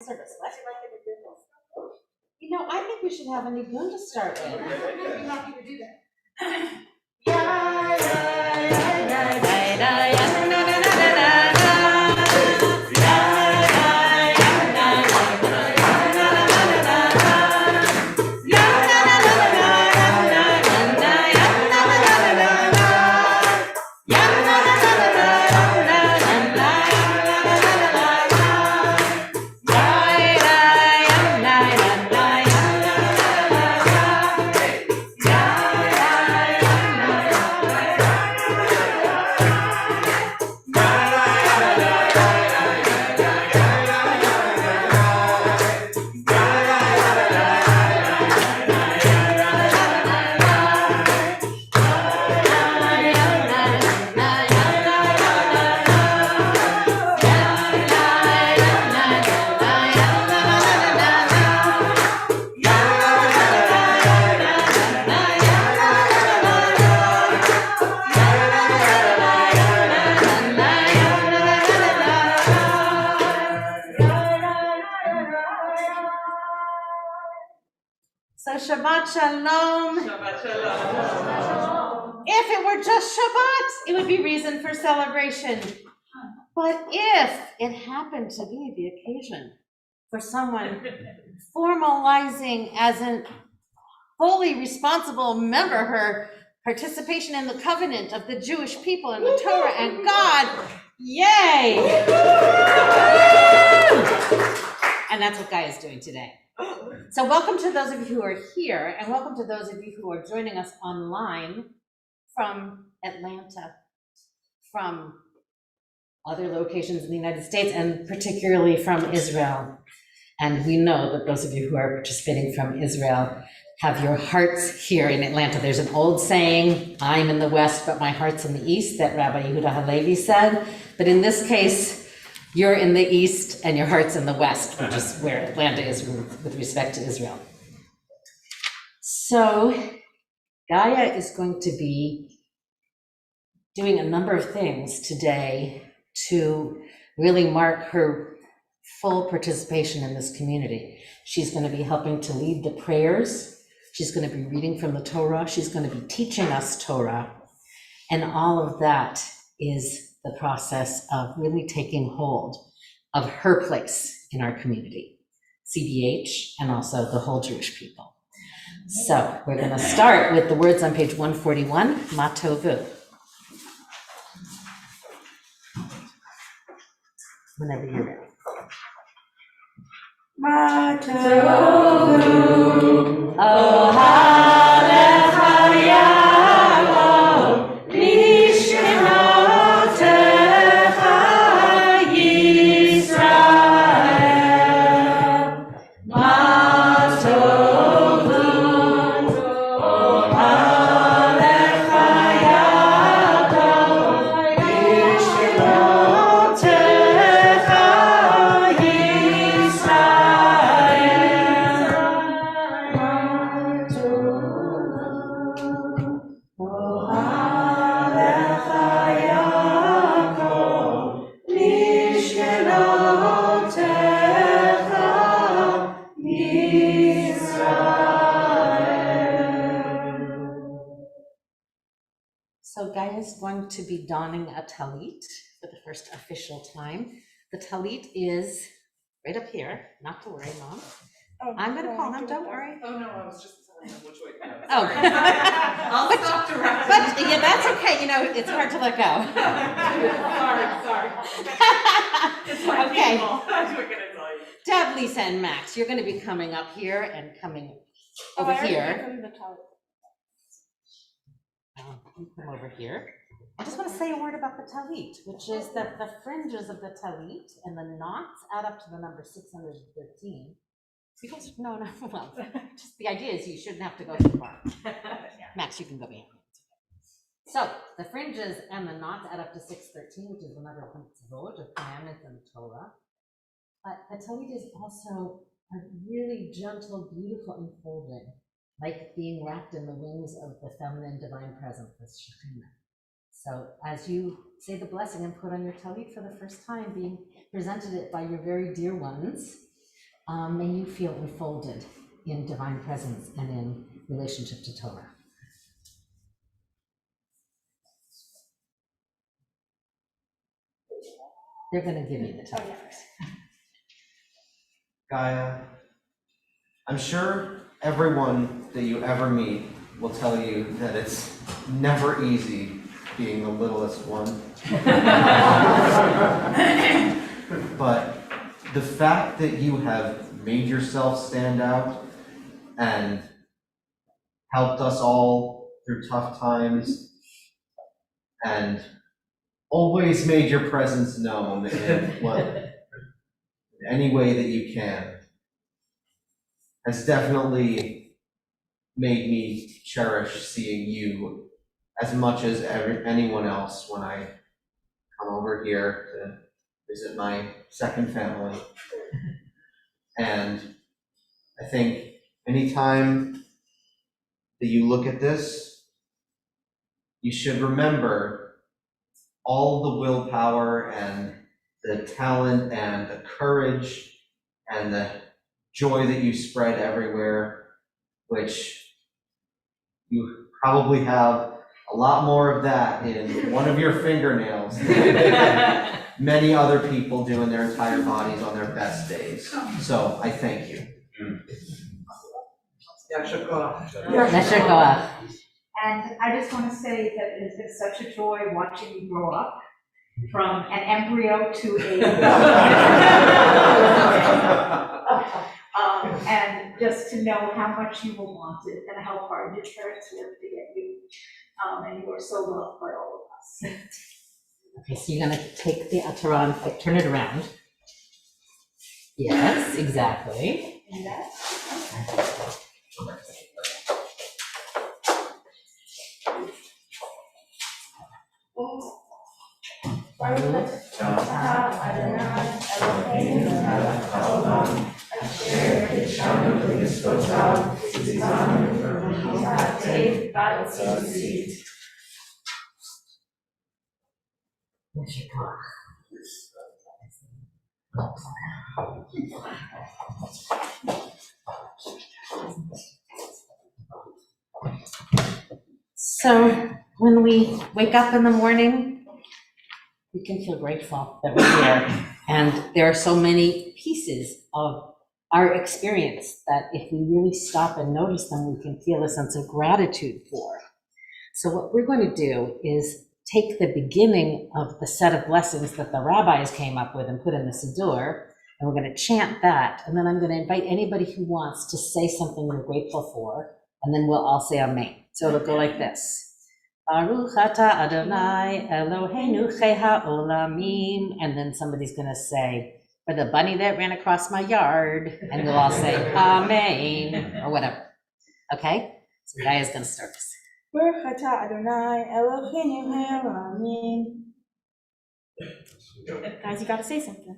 Service. You know, I think we should have a nigun to start with. I'd be happy to do that. Shabbat Shalom. Shabbat Shalom. If it were just Shabbat, it would be reason for celebration. But if it happened to be the occasion for someone formalizing as a fully responsible member her participation in the covenant of the Jewish people and the Torah and God, yay! And that's what Gaia is doing today. So welcome to those of you who are here, and welcome to those of you who are joining us online from Atlanta, from other locations in the United States, and particularly from Israel. And we know that those of you who are participating from Israel have your hearts here in Atlanta. There's an old saying, I'm in the West, but my heart's in the East, that Rabbi Yehuda Halevi said. But in this case, you're in the East and your heart's in the West, which is where Atlanta is with respect to Israel. So Gaia is going to be doing a number of things today to really mark her full participation in this community. She's going to be helping to lead the prayers. She's going to be reading from the Torah. She's going to be teaching us Torah. And all of that is the process of really taking hold of her place in our community, CBH, and also the whole Jewish people. So we're going to start with the words on page 141, Ma Tovu. Whenever you're ready. Ma Tovu, Oh, So Gaia is going to be donning a talit for the first official time. The talit is right up here, not to worry, Mom. Oh, I'm gonna call him, don't worry. Oh no, I was just telling them which way to go. Oh. I'll stop directing. But yeah, that's okay, you know, it's hard to let go. Sorry. It's my Okay. people. What can I tell you? Deb, Lisa, and Max, you're gonna be coming up here and coming over here. You come over here. I just want to say a word about the talit, which is that the fringes of the talit and the knots add up to the number 613. Because, no, well, just the idea is you shouldn't have to go too far. Max, you can go behind me. So the fringes and the knots add up to 613, which is the number of mitzvot, of commandments in the Torah. But the talit is also a really gentle, beautiful unfolding, like being wrapped in the wings of the feminine divine presence, the Shekhinah. So as you say the blessing and put on your talit for the first time, being presented it by your very dear ones, May you feel enfolded in divine presence and in relationship to Torah. They're going to give you the Torah first. Gaia, I'm sure everyone that you ever meet will tell you that it's never easy being the littlest one. But the fact that you have made yourself stand out and helped us all through tough times and always made your presence known in any way that you can has definitely made me cherish seeing you as much as anyone else when I come over here to visit my second family. And I think anytime that you look at this, you should remember all the willpower and the talent and the courage and the joy that you spread everywhere, which you probably have a lot more of that in one of your fingernails than many other people do in their entire bodies on their best days. So I thank you. Yasher koach. Yasher koach. And I just want to say that it's been such a joy watching you grow up from an embryo to a and just to know how much you were wanted and how hard your parents worked to get you. And you are so loved by all of us. Okay, so you're going to take the Torah and turn it around. Yes, exactly. And that? So when we wake up in the morning, we can feel grateful that we're here. And there are so many pieces of our experience that if we really stop and notice them, we can feel a sense of gratitude for. So what we're going to do is take the beginning of the set of blessings that the rabbis came up with and put in the Siddur, and we're going to chant that. And then I'm going to invite anybody who wants to say something we're grateful for, and then we'll all say Amen. So it'll go like this. Baruch atah Adonai Eloheinu chei ha'olamim. And then somebody's going to say, for the bunny that ran across my yard. And we'll all say Amen, or whatever. Okay? So Gaia's going to start this. Baruch atah Adonai Eloheinu ha'olamim. Guys, you gotta say something.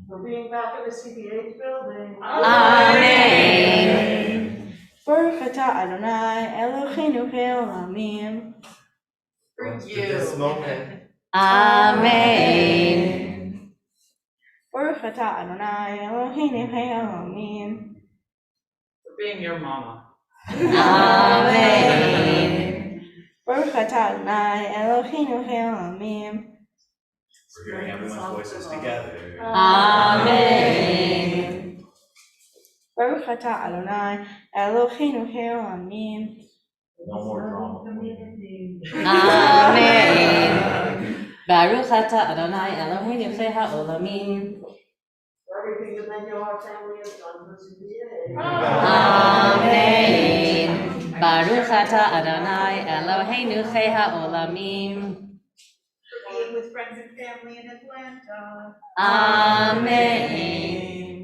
For being back in the CPH building. Amen. Baruch atah Adonai Eloheinu ha'olamim. For you. This moment. Amen. Baruch atah Adonai Eloheinu ha'olamim. For being your mama. Amen. Baruch atah Adonai Eloheinu ha'olamim. For hearing everyone's voices together. Amen. Baruch atah Adonai Eloheinu ha'olamim. No more drama. Amen. Baruch atah Adonai Eloheinu chei ha'olamim. For everything that many of our family has done for CPH. Amen. Baruch atah Adonai Eloheinu chei ha'olamim. For being with friends and family in Atlanta. Amen.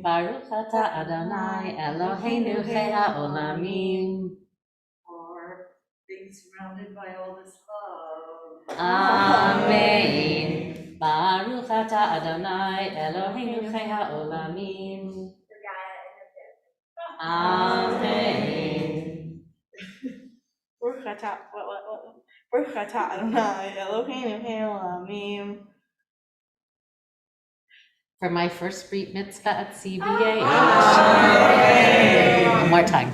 Baruch atah Adonai Eloheinu chei ha'olamim. For being surrounded by all this love. Amen. Baruch atah Adonai Eloheinu chei ha'olamim. For Gaia and her family. Amen. Baruch atah Baruch atah Adonai Eloheinu ha'olamim. For my first Brit Mitzvah at CBA. One more time.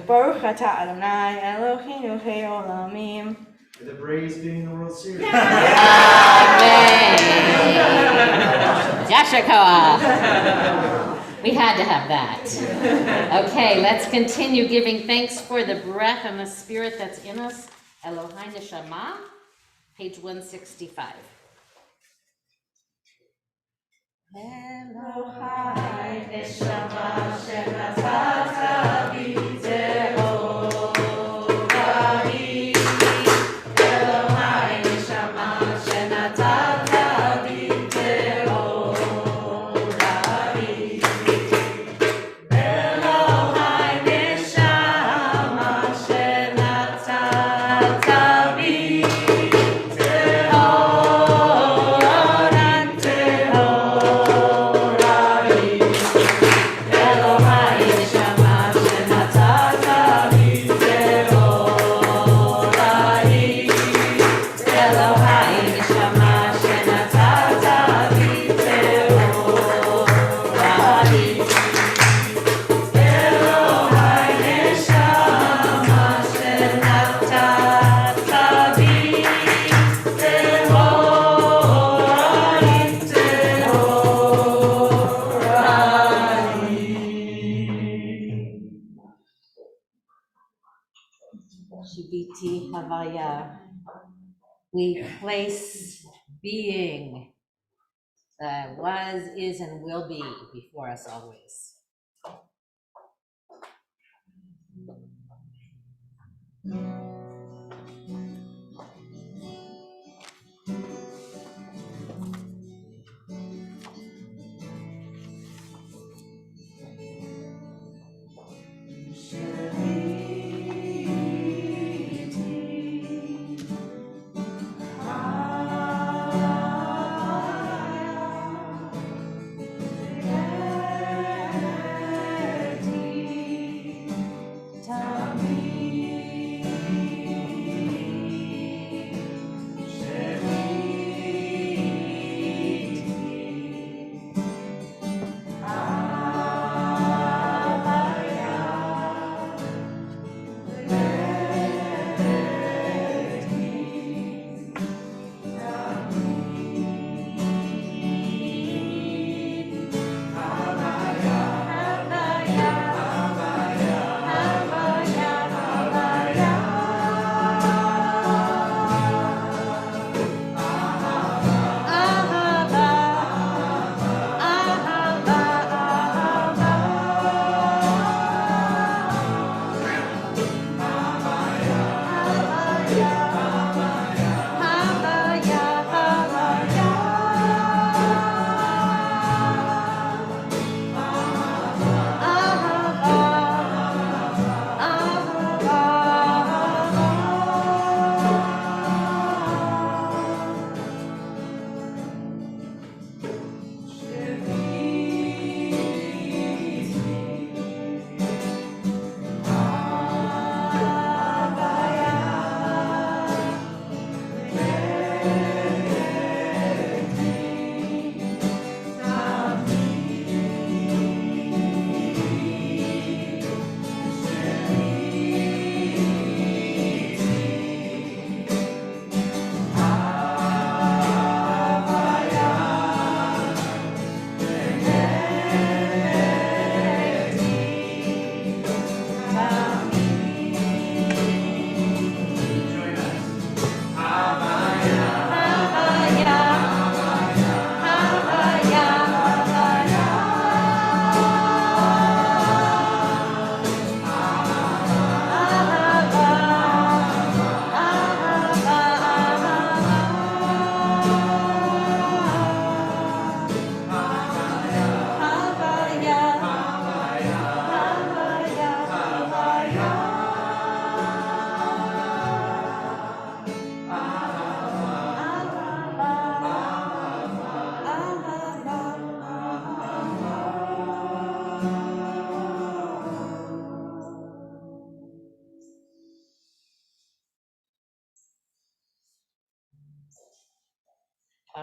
Baruch atah Adonai Eloheinu meleich haolamim. For the Braves being in the World Series. Amen. Yashakoa. We had to have that. Okay, let's continue giving thanks for the breath and the spirit that's in us. Elohai Neshama, page 165. Elohai neshama shenatata b'te'orahi. Elohai neshama shenatata b'te'orahi. Elohai neshama shenatata Shiviti Havaya. We place being that was, is, and will be before us always.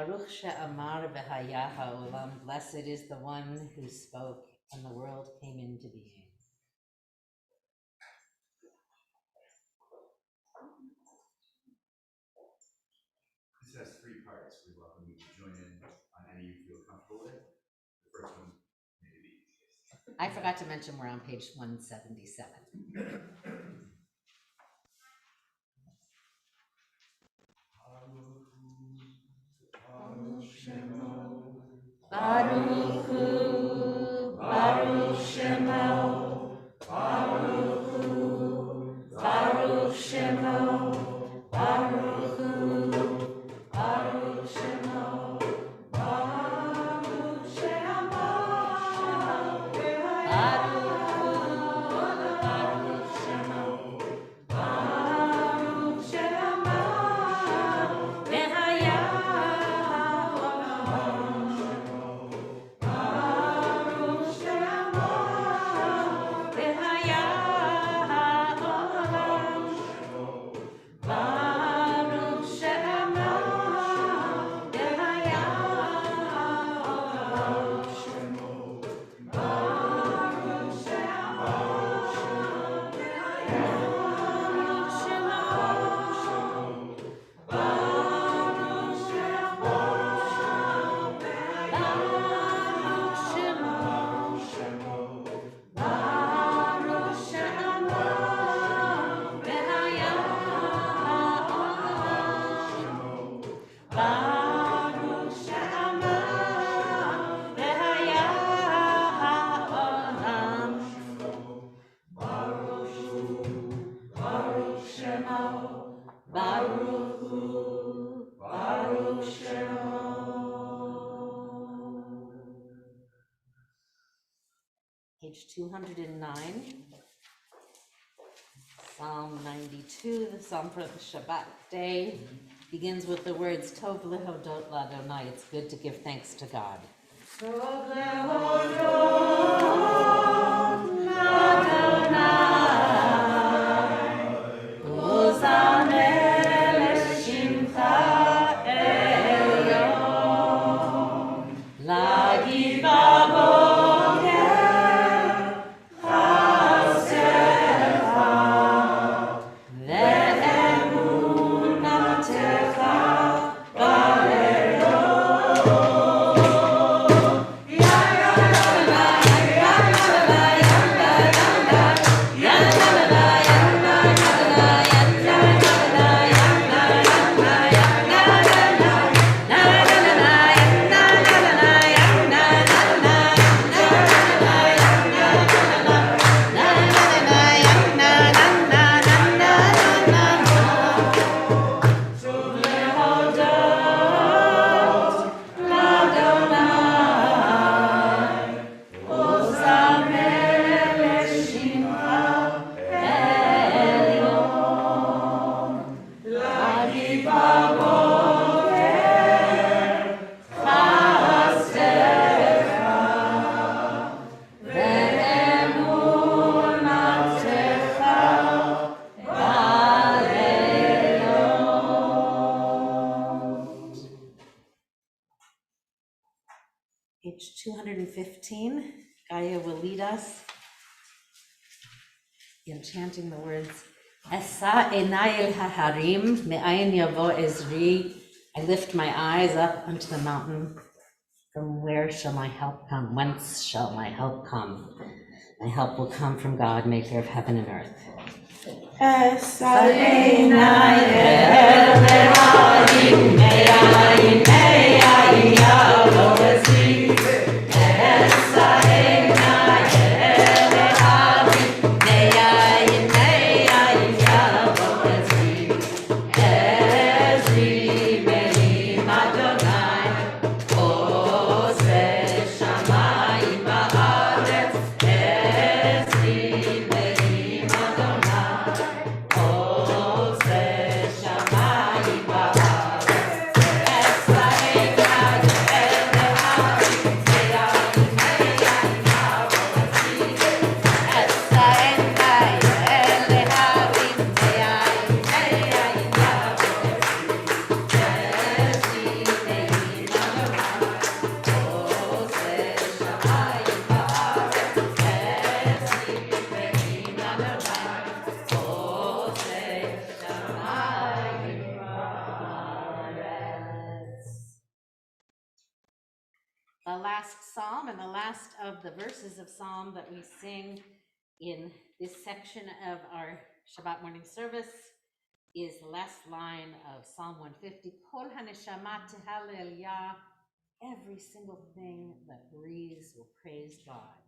Baruch she'amar v'haya ha'olam. Blessed is the one who spoke and the world came into being. This has three parts. We welcome you to join in on any you feel comfortable with. The first one may be the easiest. I forgot to mention we're on page 177. Baruch Hu, Baruch Shemo, Baruch Hu, Baruch Shemo, Baruch Hu, Baruch Shemo, Baruch Shemo, Baruch Hu, Baruch Shemo, Baruch Shemo, V'haya Page 209, Psalm 92, the Psalm for the Shabbat day, begins with the words Tov lehodot l'Adonai. It's good to give thanks to God. Tov lehodot l'Adonai, Hozameh l'shimcha elyon, להגיד בבוקר חסדך ואמונתך Page 215, Gaia will lead us in chanting the words, Esa enai el haharim, me'ayin yavo ezri. I lift my eyes up unto the mountain. From where shall my help come? Whence shall my help come? My help will come from God, maker of heaven and earth. Esa enai el haharim, me'ayin yavo ezri. Esa last psalm and the last of the verses of psalm that we sing in this section of our Shabbat morning service is the last line of Psalm 150. Kol haneshama tehalel Yah. Every single thing that breathes will praise God.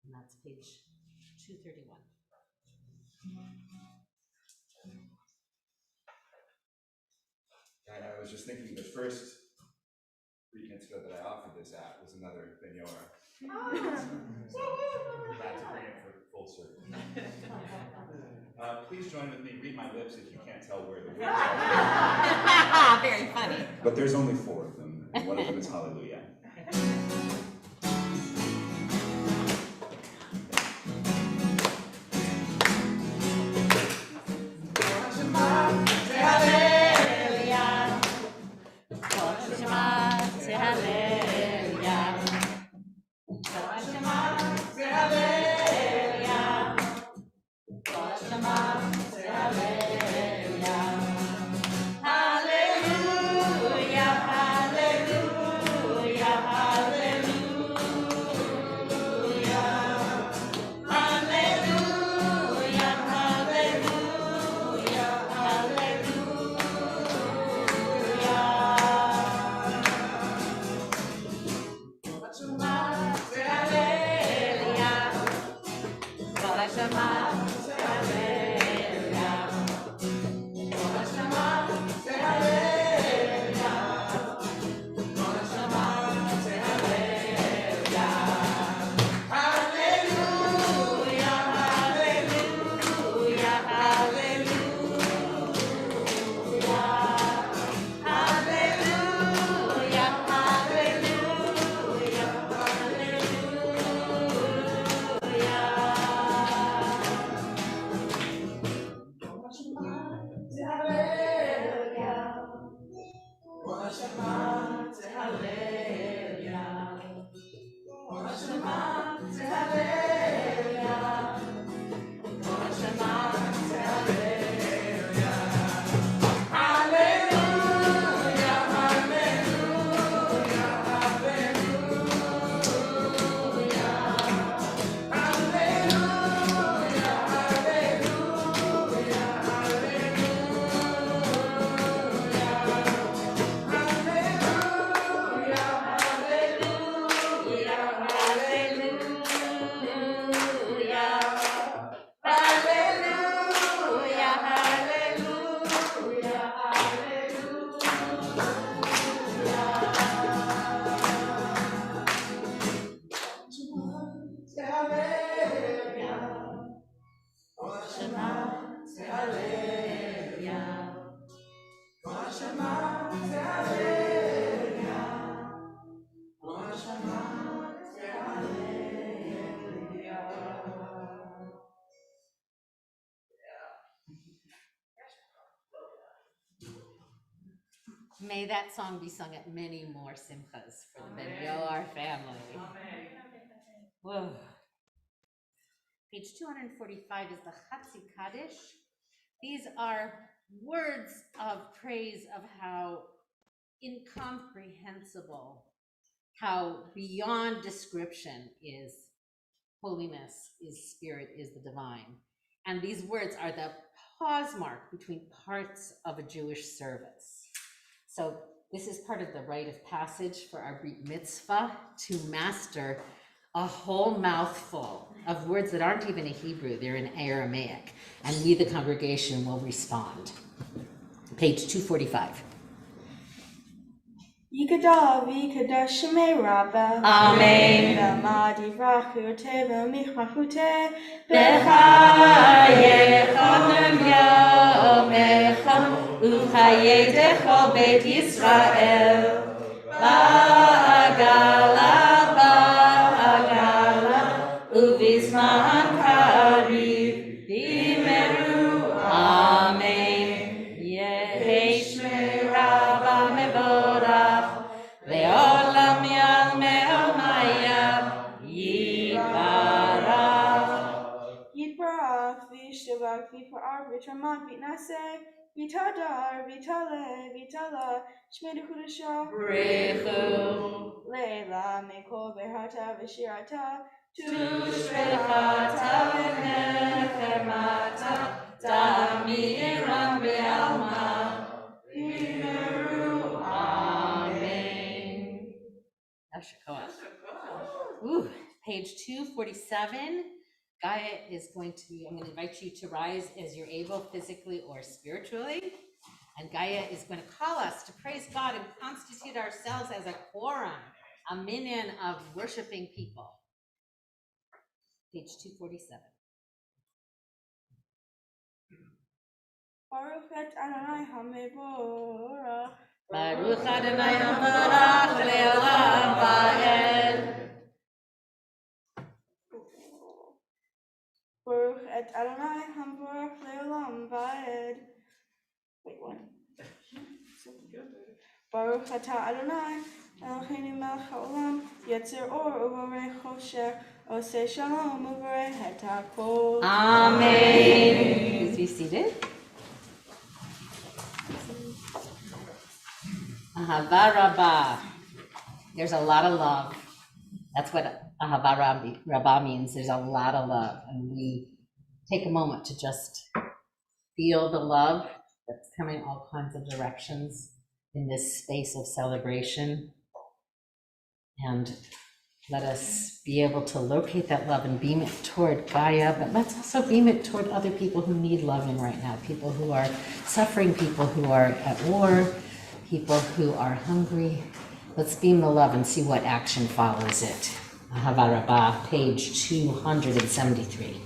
And that's page 231. I was just thinking the first Greek mitzvah that I offered this at was another benyor. Glad to bring it for full circle. Please join with me. Read my lips if you can't tell where the words are. Very funny. But there's only 4 of them, and one of them is hallelujah. May that song be sung at many more simchas for the Ben-Yoar family. Whoa. Page 245 is the Chatzi Kaddish. These are words of praise of how incomprehensible, how beyond description is holiness, is spirit, is the divine. And these words are the pause mark between parts of a Jewish service. So this is part of the rite of passage for our Brit Mitzvah to master a whole mouthful of words that aren't even in Hebrew, they're in Aramaic. And we, the congregation, will respond. Page 245. Yikadav, Yikadav, Shemei Rabbah. Amen. V'amad yivrachute, v'michachute, B'chayecha yomecha, u'chayedecha Beit Yisrael. Ba'agala, ba'agala, u'bizman kariv, b'imeru. Amen. Yehi Shmei Rabbah mevorach, ve'olam yalmeo hayam, yibarach. Yitbarach, v'yishtabach, v'yitbarach, v'yitramach, v'yitnaseh, Vitadar, Vitale, Vitala, Shmeda Kudasha, Rechu. Leila, Mekol, Behata, Vishirata, Tushbechata v'nechemata, Damiram be'alma, V'meru, Amen. Ooh, page 247. Gaia is going to, I'm going to invite you to rise as you're able, physically or spiritually. And Gaia is going to call us to praise God and constitute ourselves as a quorum, a minyan of worshiping people. Page 247. Baruch et Adonai HaMevorach. Baruch Adonai HaMevorach le'olam va'ed. Baruch et Adonai HaMevorach le'olam va'ed. Wait, what? Baruch atah Adonai Eloheinu melech haolam yetzer or uvorei choshech oseh shalom uvorei het hakol. Amen. Please be seated. Ahava Rabbah. There's a lot of love. That's what Ahava Rabbah means. There's a lot of love. And we take a moment to just feel the love that's coming all kinds of directions in this space of celebration. And let us be able to locate that love and beam it toward Gaia, but let's also beam it toward other people who need loving right now, people who are suffering, people who are at war, people who are hungry. Let's beam the love and see what action follows it. Ahava Rabbah, page 273.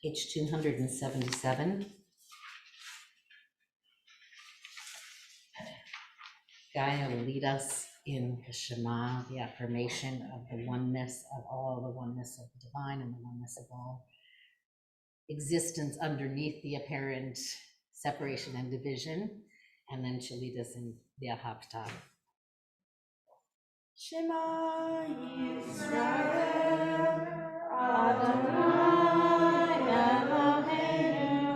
Page 277. Gaia will lead us in the Shema, the affirmation of the oneness of all, the oneness of the divine and the oneness of all existence underneath the apparent separation and division. And then she'll lead us in the Ahavta. Shema Yisrael Adonai Eloheinu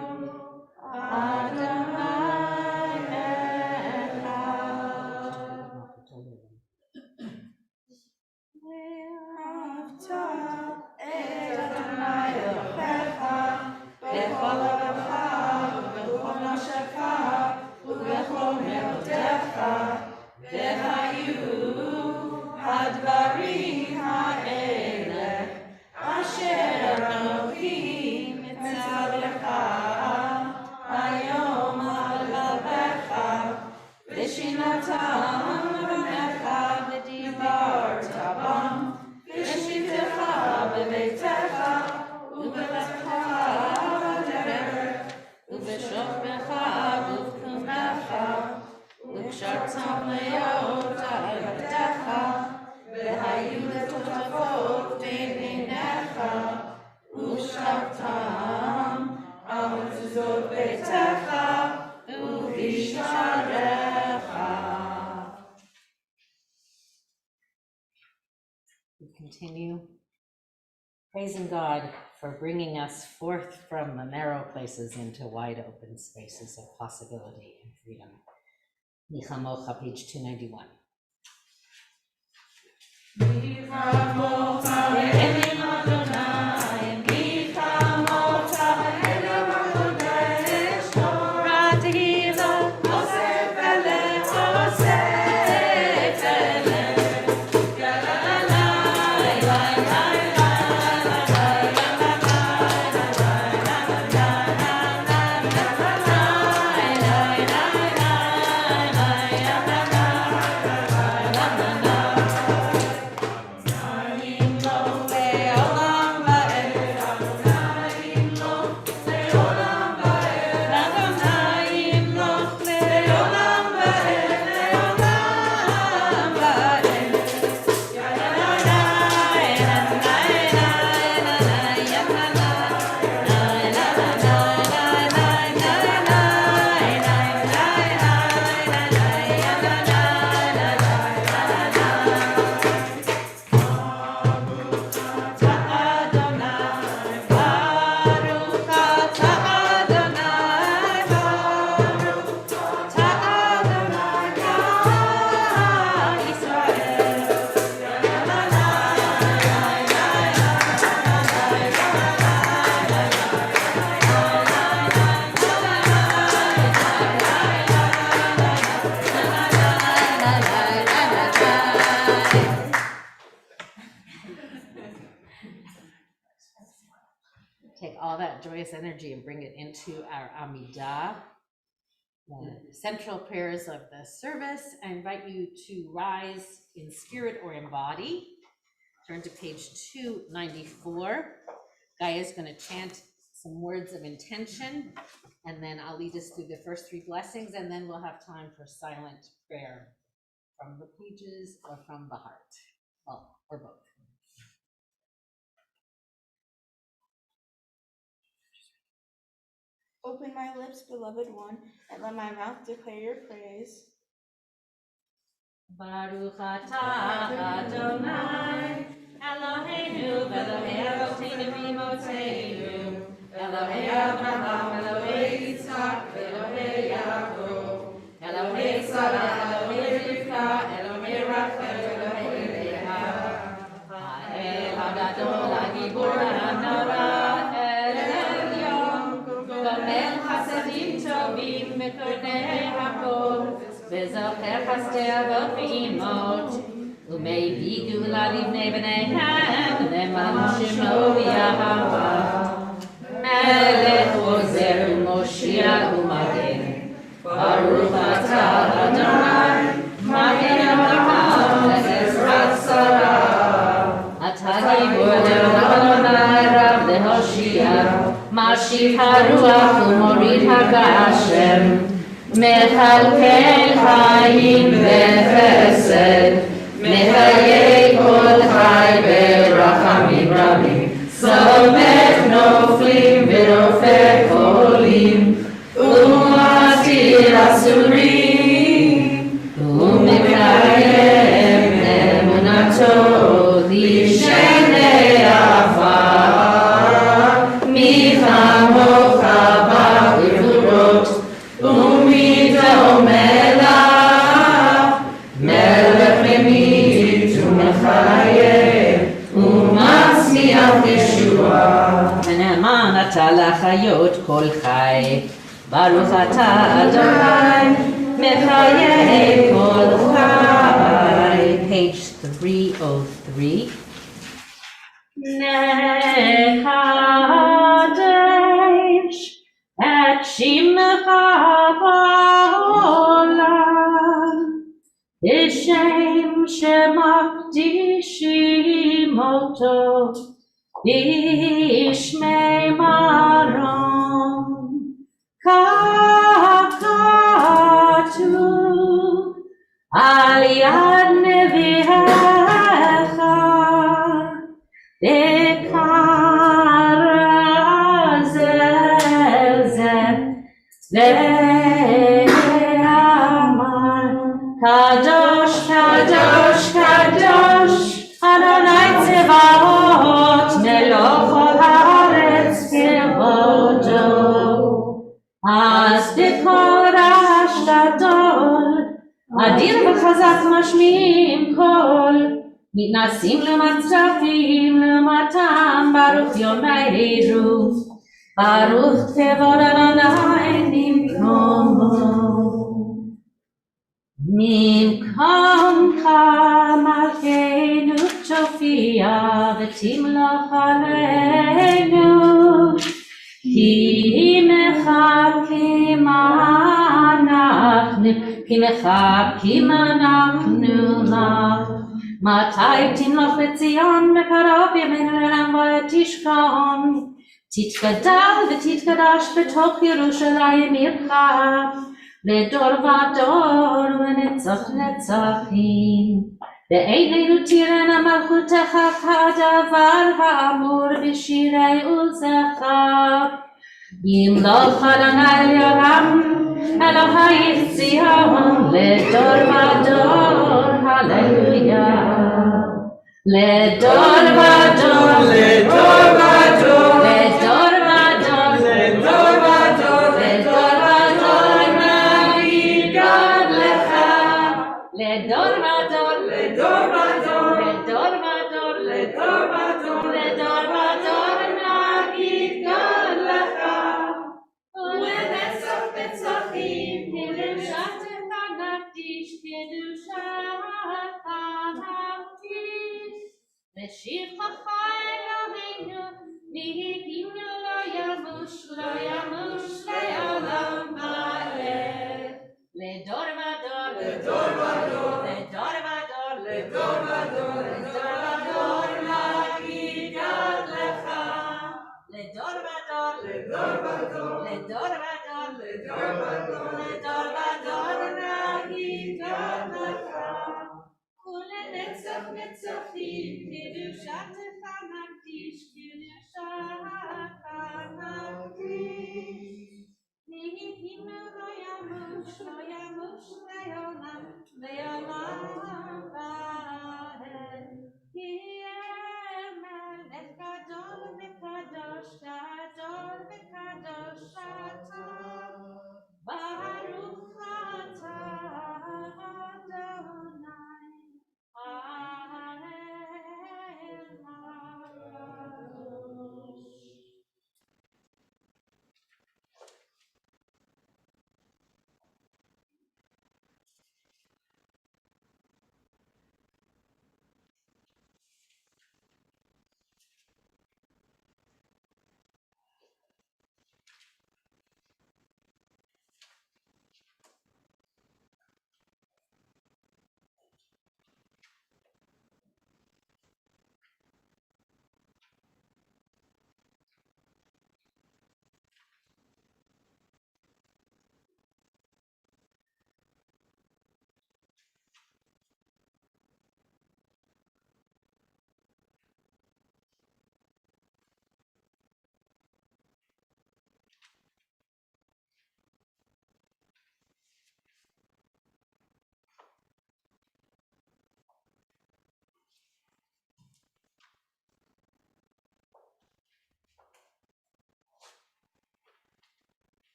Adonai Echad. Ve'ahavta et Adonai Elohecha bechol levecha ubechol nafshecha ubechol me'otecha ve'hayu הדברים האלה אשר אנוכי מצווה לך היום על לבבך ושינתם בניך ודיברת בם ושבתך בביתך ובלכתך בדרך ובשוכבך ובקומך וקשרתם להיות על ידיך והיו לטוטפות בין עיניך ושבתם על מזוזות ביתך ובשער continue praising God for bringing us forth from the narrow places into wide open spaces of possibility and freedom. Nichamocha, page 291. Take all that joyous energy and bring it into our Amidah, the central prayers of the service. I invite you to rise in spirit or in body. Turn to page 294. Gaia is going to chant some words of intention, and then I'll lead us through the first three blessings, and then we'll have time for silent prayer from the pages or from the heart, well, or both. Open my lips, beloved one, and let my mouth declare your praise. Baruch atah Adonai, Eloheinu v'Elohei Avotenu v'Imotzeinu, Elohei Avraham, Elohei Yitzchak, Elohei Yaakov, Elohei Sarah, Elohei Rivka, Elohei Rachel, Elohei Leah, Ha'el Hagadol, Hagibor Hanora, El Elyon, Gomel Chasadim Tovim, Mekonei Hakol, וזוכר חסדי אבות ואימות, ומביא גאולה לבני בניהם, למען שמו ויהבה. מלך עוזר ומושיע ומגן, ברוך אתה אדוני, מגן אברהם לעזרת שרה. אתה גיבור לאדוני רב להושיע, משיב הרוח ומוריד הגשם. מחלקל חיים וחסד, מחיי כל חי ברחמים רבים, סומך נופלים ורופא חולים, ומתיר אסורים, ומקיים אמונתו לשני עפר, מי כמוך בגבורות ומיתו מלך, מלך ממית ומחיה ומצמיח ישועה. ונאמן אתה לחיות כל חי, ברוך אתה אדוני מחיה כל חי. Page 303. נחדש את שמך בעולם, בשם שמקדישים אותו, בשמי מרום. כך כתוב על יד נביאך, ואמר קדוש קדוש קדוש אדוני צבאות אדיר וחזק משמיעים קול, מתנסים למצרפים למתם, ברוך יאמרו, ברוך כבוד אדוני ממקומו. ממקומך מלכנו תופיע ותמלוך עלינו, כי מחכים אנחנו לך. מתי תמלוך בציון בקרוב ימינו לעולם ותשכון, תתגדל ותתקדש בתוך ירושלים עירך, לדור ודור ונצח נצחים. בעינינו תיראנה מלכותך כדבר האמור בשירי עוזך. ימלוך אדוני לעולם, אלוהי ציון, לדור ודור, הללויה. לדור ודור, לדור ודור, לדור ודור, לדור ודור, לדור ודור נגיד לך. לדור ודור, לדור ודור, לדור ודור, לדור ודור, לדור ודור נגיד לך. ולנצח נצחים קדושתך נקדיש, קדושתך נקדיש. לשבחך אלוהינו נהיגים לא ימוש, לא ימוש לעולם ועד. לדור ודור, לדור ודור, לדור ודור, לדור ודור, לדור ודור נגיד לך. לדור ודור, לדור ודור, לדור ודור, לדור ודור, לדור ודור נגיד לך. ולנצח נצחים קדושתך נקדיש, קדושתך נקדיש. נהיגים לא ימוש, לא ימוש לעולם, לעולם ועד. יהיה מלך גדול וקדוש, גדול וקדוש אתה, ברוך אתה אדוני.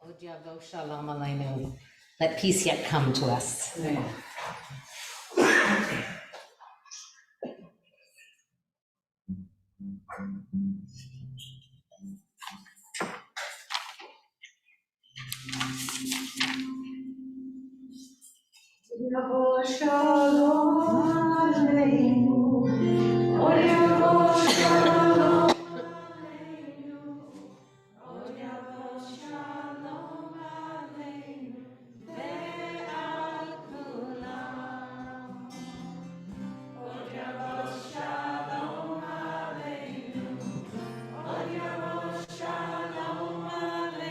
Od Yavo Shalom Aleinu. Let peace yet come to us. Yavo Shalom Aleinu. Od Yavo Shalom Aleinu. Od Yavo Shalom Aleinu. Ve'al kulam. Od Yavo Shalom Aleinu. Od Yavo Shalom Aleinu.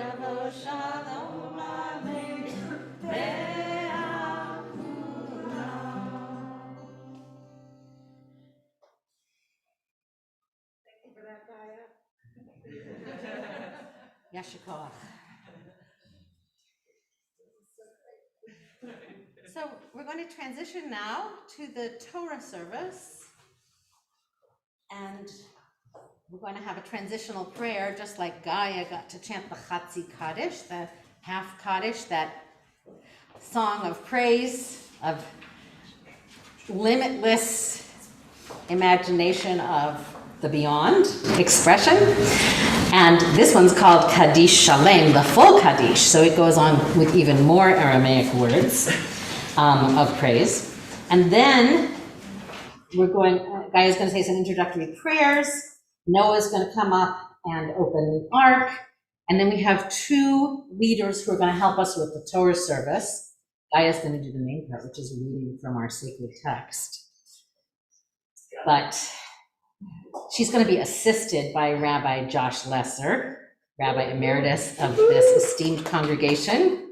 Tavo Shalom Aleinu Thank you for that, Gaia. Yashikov. So we're going to transition now to the Torah service. And we're going to have a transitional prayer, just like Gaia got to chant the Chatzi Kaddish, the half Kaddish, that song of praise, of limitless imagination of the beyond expression. And this one's called Kaddish Shalem, the full Kaddish. So it goes on with even more Aramaic words of praise. And then Gaia's going to say some introductory prayers. Noah's going to come up and open the ark. And then we have two leaders who are going to help us with the Torah service. Gaia's going to do the main part, which is reading from our sacred text. But she's going to be assisted by Rabbi Josh Lesser, Rabbi Emeritus of this esteemed congregation,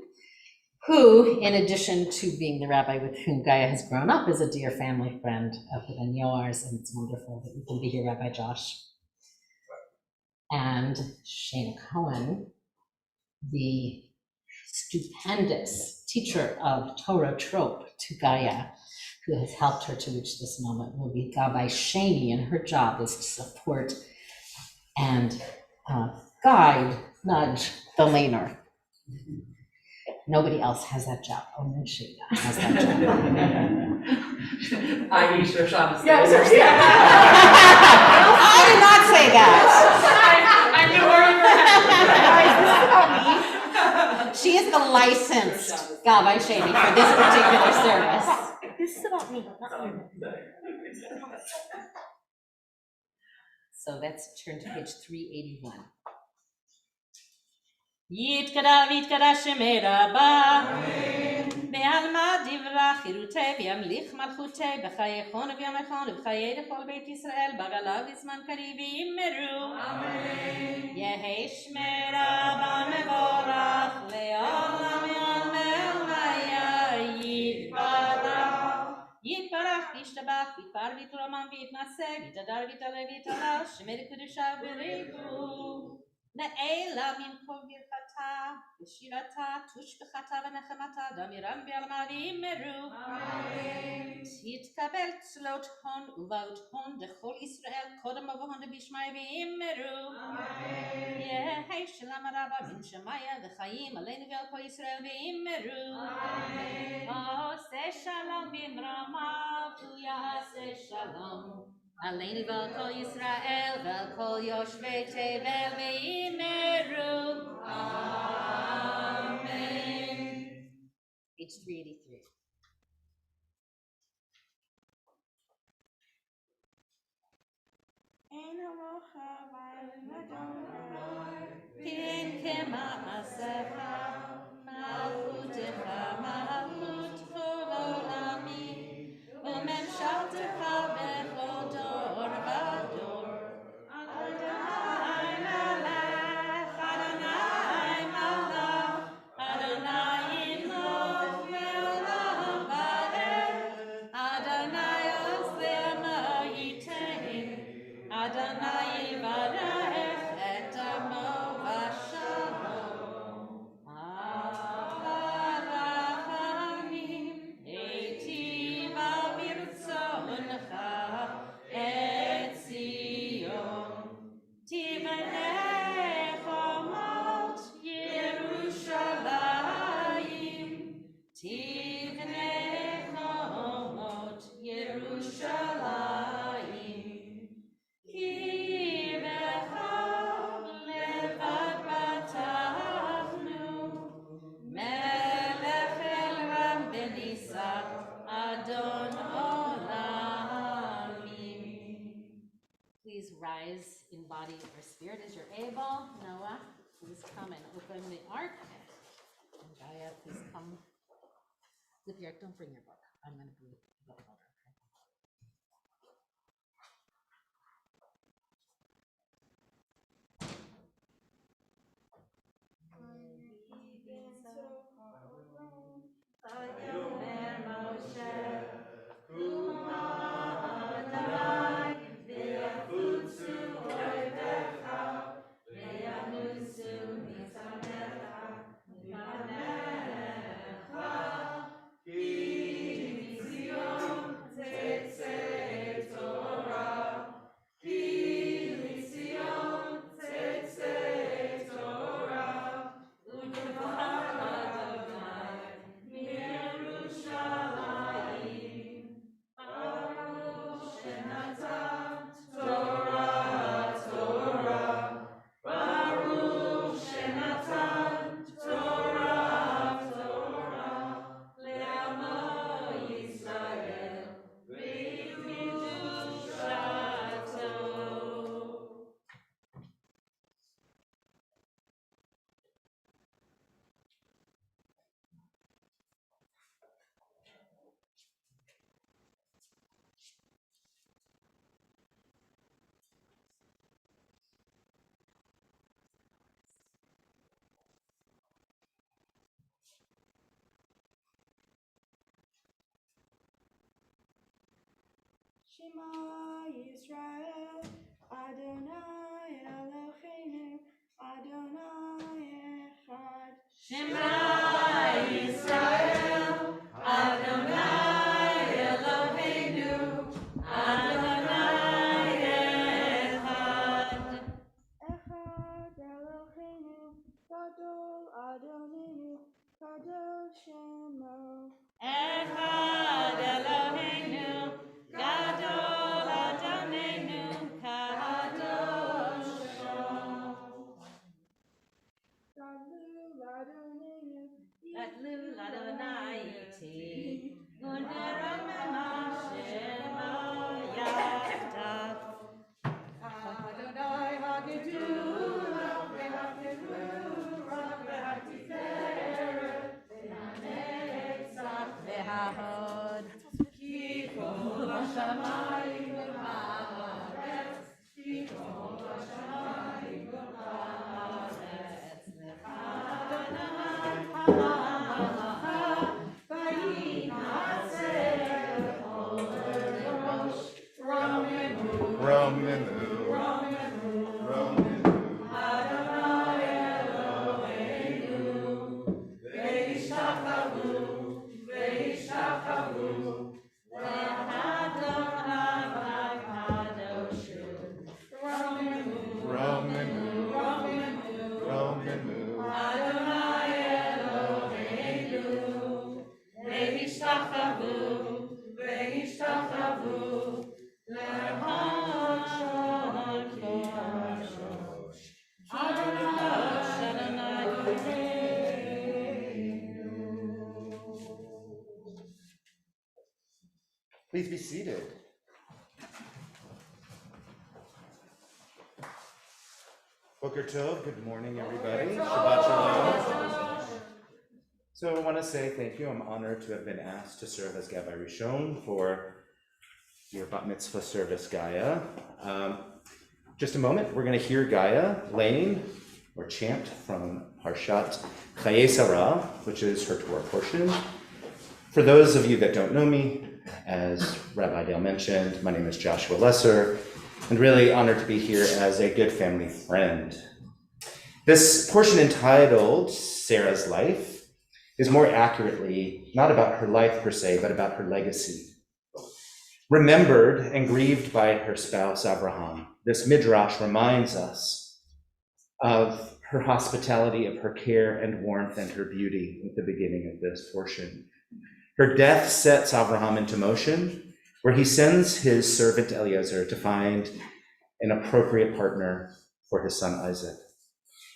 who, in addition to being the rabbi with whom Gaia has grown up, is a dear family friend of Yours, and it's wonderful that you can be here, Rabbi Josh. And Shana Cohen, the stupendous teacher of Torah trope to Gaia, who has helped her to reach this moment, will be Gabbai Shani, and her job is to support and guide, nudge the laner. Nobody else has that job. Only she has that job. I eat Shoshana. Yeah, sorry. I did not say that. I knew where you were. She is the licensed Gabbai Shani for this particular service. This is about me, not you. So let's turn to page 381. Yitkada vitkada shemera ba be'alma divra chirute v'yamlich malchute b'chayechon v'yamechon v'chayei l'chol Beit Yisrael bagalav v'zman kariv v'yimeru Yehi shmera ba mevorach le'olam yomel maya yitbarach yishtabach v'yitpar v'yitroman v'yitnaseh v'yitadar v'yitale v'yitala shemer kedusha v'richu Ne'ela mimkol birchata, v'shirata, tushbechata v'nechemata, damiram bi'alma v'imeru. Titkabel tzlot hon uvaut hon dechol Yisrael kodem avohon debishmai v'imeru. Yehei shalom rabba min shemaya v'chayim aleinu ve'al kol Yisrael v'imeru. Oseh shalom b'mramav u'yaseh shalom. Aleinu ve'al kol Yisrael ve'al kol yoshvei tevel v'imeru. Amen. Page 383. Ein halacha v'ayin Adonai. Kin kema'asecha, malchutecha malchut kol olamim, u'memshaltecha bechol dor v'dor. Adonai melech, Adonai malach, Adonai yimloch ve'olam va'ed, Adonai oslema yitain, Adonai yivarech et amo v'shalom. Avarachim eitiva birtzoncha et Zion. Tivanei chomot Yerushalayim. Tivanei chomot Yerushalayim. Ki v'chol levad batachnu. Melech el ram benisa Adon olamim. Please rise in body or spirit as you're able. Noah, please come and open the ark. And Gaia, please come with your, don't bring your book. I'm going to be the book holder. Shema Yisrael, Adonai Eloheinu, Adonai Echad. Shema Yisrael, Adonai Eloheinu, Adonai Echad. Echad Eloheinu, Gadol Adonenu, Kadosh Shemo. Echad Eloheinu, Gadol Adonenu, Kadosh Shemo. Gadol Adonenu, Atlu Adonai Yiti, Uneram Shema Yahdav. Adonai Hagidula, Vehagidula, Vehatiferet, Vehanetzach, Vehahod. Ki kol hashamayim v'haaretz, Ki kol hashamayim v'haaretz, Adonai ha'amalacha, v'yinaseh over the rosh, Romenu. Adonai Eloheinu, ve'ishtachavu, ve'ishtachavu, le'Adonai v'kadoshu. Romenu, Adonai Eloheinu, ve'ishtachavu, ve'ishtachavu, le'Adonai kadosh. Kadosh Adonai Eloheinu. Please be seated. Boker Tov, good morning, everybody. Shabbat Shalom. So I want to say thank you. I'm honored to have been asked to serve as Gabbai Rishon for your Bat Mitzvah service, Gaia. Just a moment, we're going to hear Gaia Lane, or chant from Parshat Chayei Sarah, which is her Torah portion. For those of you that don't know me, as Rabbi Dale mentioned, my name is Joshua Lesser, and really honored to be here as a good family friend. This portion entitled Sarah's Life is more accurately not about her life per se, but about her legacy. Remembered and grieved by her spouse Abraham, this midrash reminds us of her hospitality, of her care and warmth and her beauty at the beginning of this portion. Her death sets Abraham into motion, where he sends his servant Eliezer to find an appropriate partner for his son Isaac.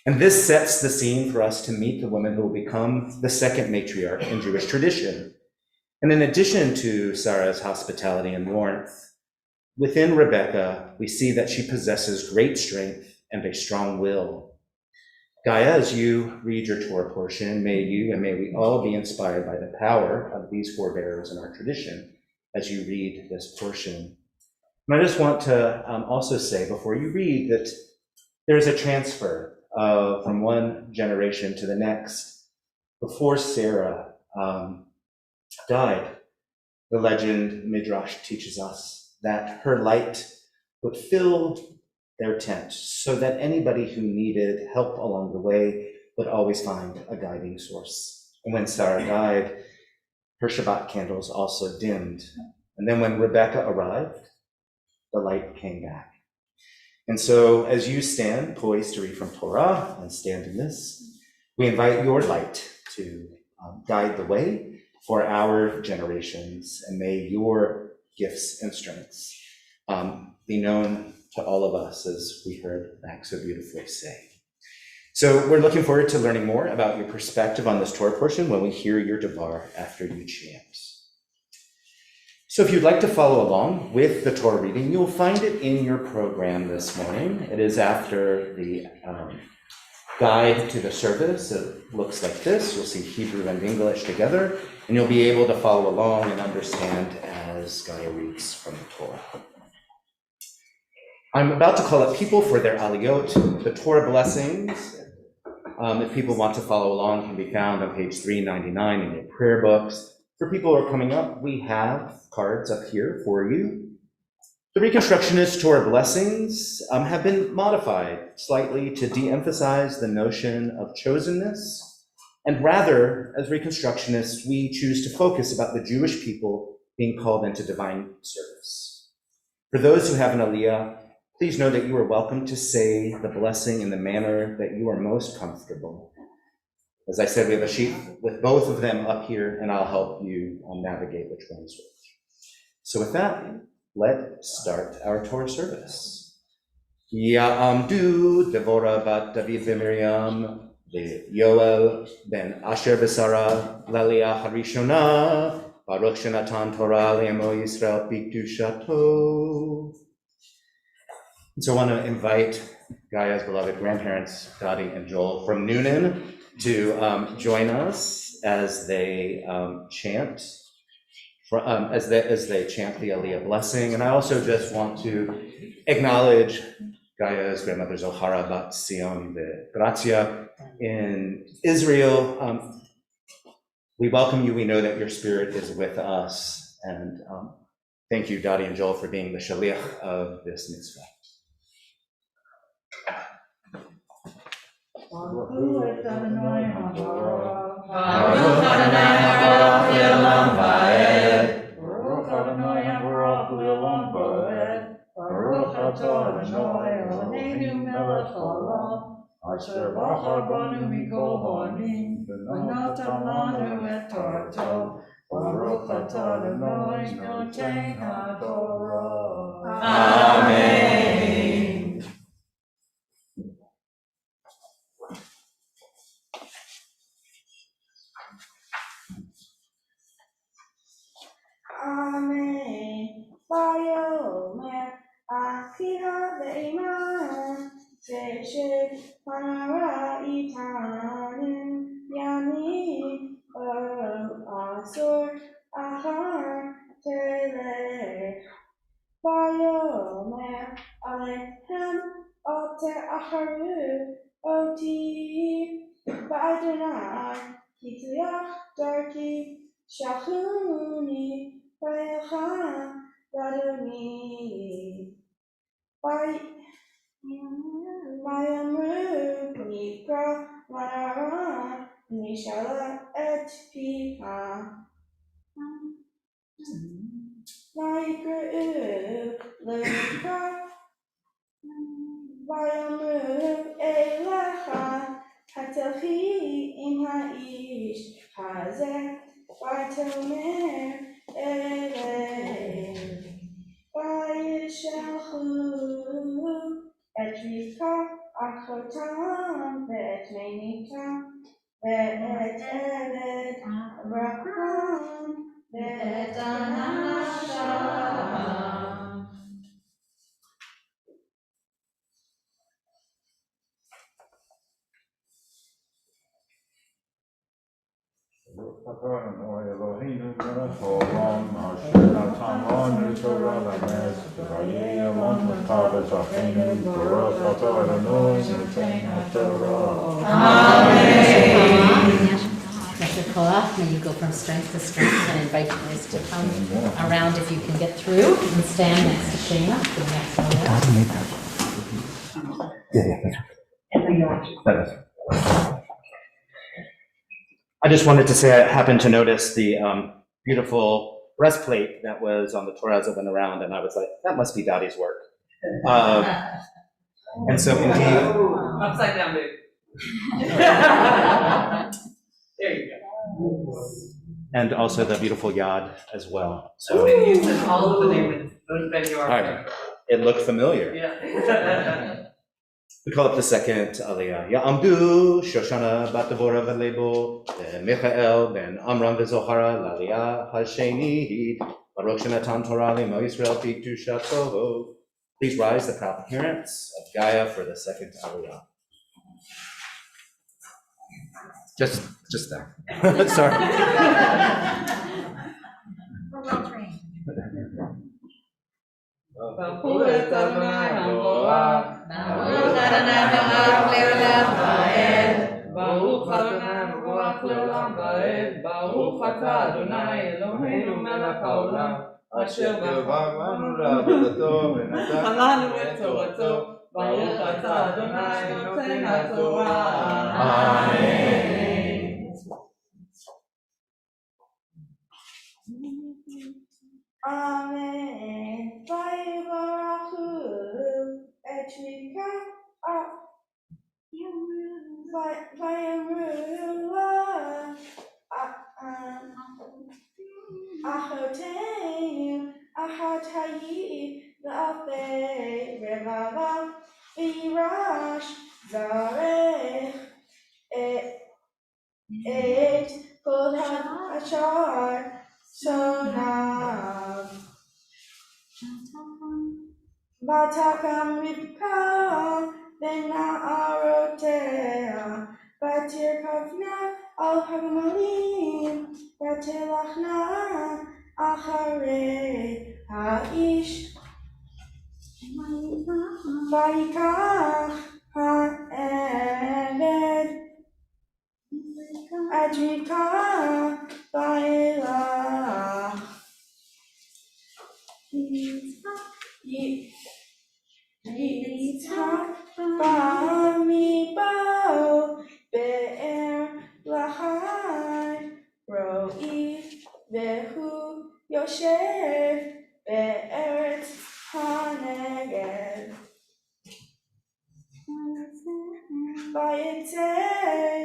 And this sets the scene for us to meet the woman who will become the second matriarch in Jewish tradition. And in addition to Sarah's hospitality and warmth, within Rebecca, we see that she possesses great strength and a strong will. Gaia, as you read your Torah portion, may you and may we all be inspired by the power of these forebears in our tradition as you read this portion. And I just want to also say before you read that there's a transfer from one generation to the next. Before Sarah died, the legend Midrash teaches us that her light would fill their tent so that anybody who needed help along the way would always find a guiding source. And when Sarah died, her Shabbat candles also dimmed. And then when Rebecca arrived, the light came back. And so as you stand poised to read from Torah and stand in this, we invite your light to guide the way for our generations, and may your gifts and strengths be known to all of us, as we heard Max so beautifully say. So we're looking forward to learning more about your perspective on this Torah portion when we hear your devar after you chant. So if you'd like to follow along with the Torah reading, you'll find it in your program this morning. It is after the guide to the service. It looks like this. You'll see Hebrew and English together, and you'll be able to follow along and understand as Gaia reads from the Torah. I'm about to call up people for their aliyot. The Torah blessings, if people want to follow along, can be found on page 399 in your prayer books. For people who are coming up, we have cards up here for you. The Reconstructionist Torah blessings have been modified slightly to de-emphasize the notion of chosenness, and rather, as Reconstructionists, we choose to focus about the Jewish people being called into divine service. For those who have an aliyah, please know that you are welcome to say the blessing in the manner that you are most comfortable. As I said, we have a sheet with both of them up here, and I'll help you navigate which one's which. So with that, let's start our Torah service. Ya'amdu Devorah bat David v'Miriam Yoel ben Asher v'Sara Lalia Harishona Baruch Shenatan Torah Le'amo Yisrael B'Kedushato. So I want to invite Gaia's beloved grandparents, Dottie and Joel from Noonan, to join us as they chant as they chant the Aliyah blessing. And I also just want to acknowledge Gaia's grandmother Zohara bat Sion de Grazia in Israel. We welcome you. We know that your spirit is with us. And thank you, Dottie and Joel, for being the shaliach of this mitzvah. Baruch Adonai Habarach Le'olam Va'ed. Baruch Adonai Habarach Le'olam Va'ed. Baruch Atah Adonai Eloheinu melech haolam, asher bachar banu mikol ha'amin, v'natan lanu et Torato. Baruch Atah Adonai noten haTorah. Amen. Amen. Vayomer Akiha ve'Iman Seshek Panara Itanim Yamin Asur Ahar Telech. Vayomer Alechem Oter Acharu Oti Ba'adonai Kituyach Darki Shachuni Vayecha Radoni Vayamru Nikra Mara Nishala Et Piha Vaikru Lekra Vayamru Elecha Hatachi Im Haish Hazeh Vaytomer Eleh Vayishalchu Et Rivka Achotam Ve'et Meinika Ve'et Eved Abraham Ve'et Anasham. Baruch Atah Adonai Eloheinu melech haolam, asher natan lanu Torah lamed, v'vayeh olam l'tav ezacheinu. Baruch Atah Adonai noten haTorah. Amen. Yasher koach, may you go from strength to strength, and invite you guys to come around if you can get through and stand next to Shayna. The next one. I just wanted to say I happened to notice the beautiful breastplate that was on the Torah that went around, and I was like, that must be Dottie's work. And so indeed. Upside down, baby. There you go. And also the beautiful yad as well. So So we use it all over the name. Those beg you all are. right, it looked familiar. Yeah. We call up the second aliyah. Ya'amdu Shoshana bat Devorah v'Lebo Michael ben Amram v'Zohara l'aliyah hasheni Baruch Shenatan Torah Le'amo Yisrael B'Kedushato. Please rise, the proud parents of Gaia, for the second aliyah. Just there. Sorry. We're well trained. Baruch Adonai Habarach Baruch Adonai Habarach Le'olam Va'ed. Baruch Adonai Habarach Le'olam Va'ed. Baruch Atah Adonai Eloheinu melech haolam, אשר בנו לעבודתו ונתן לנו את תורתו, ברוך אתה אדוני נותן התורה. אמן. Amen. Vayivarachu et Rivka vayamru Achoteinu Achatayi V'afei Revava V'yirash Zarech et Kol Hashar Sonav Vatakam Rivka V'na'arotea Vatirkavna al Hagmalim Vatelachna Acharei Ha'ish Vayikach ha'eved et Rivka va'elach Yitzhak b'mibo be'er lahai ro'i vehu yoshev be'eretz hanegev Vayitzei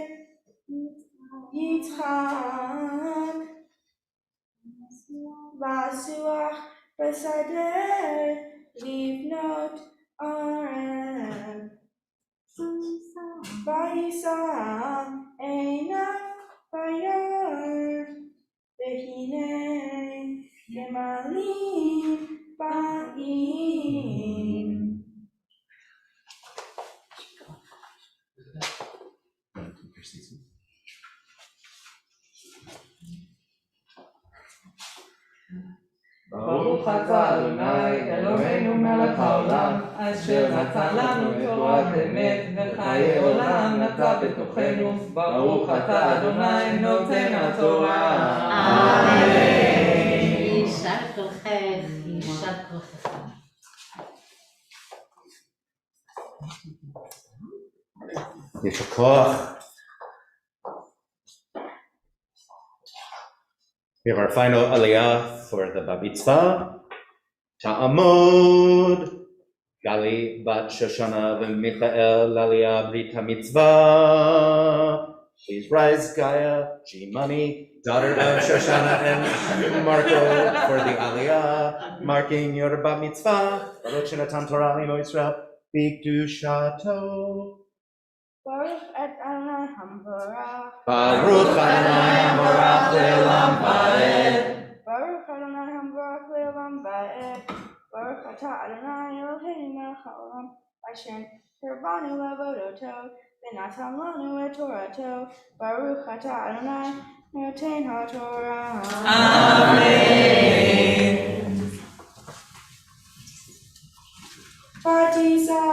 Yitzhak v'asuach b'sadeh livnot arem Vayisa einav vayar v'hinei gemalim ba'im ברוך אתה אדוני אלוהינו מלך העולם אשר נתן לנו תורת אמת וחיי עולם נטע בתוכנו ברוך אתה אדוני נותן התורה. אמן. יישר כוחך, יישר כוחך. יישר כוח. We have our final aliyah for the Bar Mitzvah. Ta'amod, Gali bat Shoshana v'Michael aliyah Brit HaMitzvah. Please rise, Gaia, G-Money, daughter of Shoshana and Marco for the aliyah, marking your Bar Mitzvah. Baruch Shenatan Torah Limo Yisrael, B'Kedushato. Baruch et Adonai Hamvarach Baruch Adonai Hamvarach Le'olam Va'ed. Baruch Adonai Hamvarach Le'olam Va'ed Baruch atah Adonai Eloheinu melech haolam Asher tirvanu la'avodato v'natan lanu et Torato Baruch atah Adonai noten haTorah. Amen. Vatiza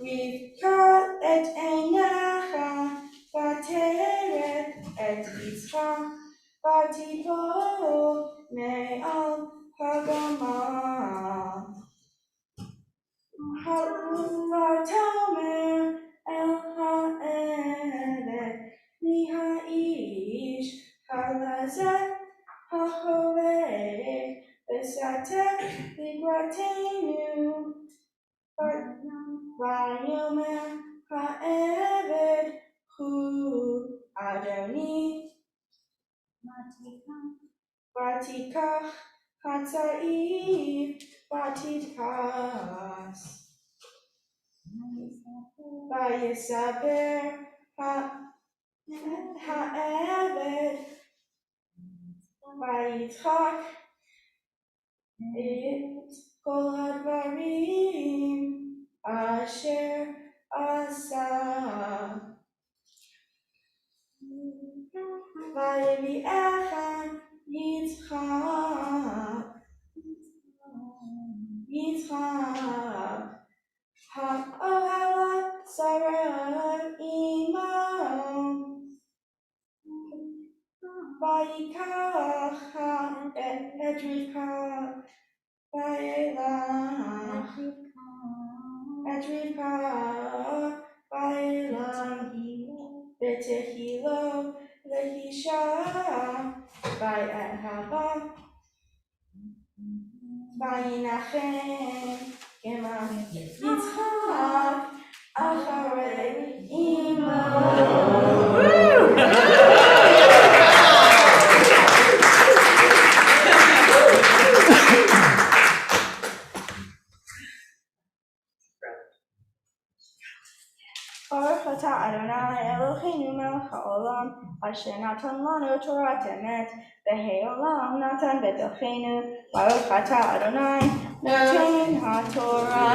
Rivka et Einacha Vateret et Yitzchak Vatipol me'al hagama Vatomer el ha'evet mi ha'ish halazeh hachoveh v'sateh ligratenu Vayomer ha'eved hu Adoni Vatikach hatza'if Vatitkas Vayisaper ha'eved Vayitzchak et kol hadvarim asher asa Vayevi'echa Yitzchak ha'ohela Sarah imo ויקח את רבקה וילך ותהילו לאישה ויאהבה וינחם יצחק אחרי אמו. ברוך אתה אדוני אלוהינו מלך העולם אשר נתן לנו תורת אמת והעולם נתן בתוכנו. ברוך אתה אדוני נותן התורה.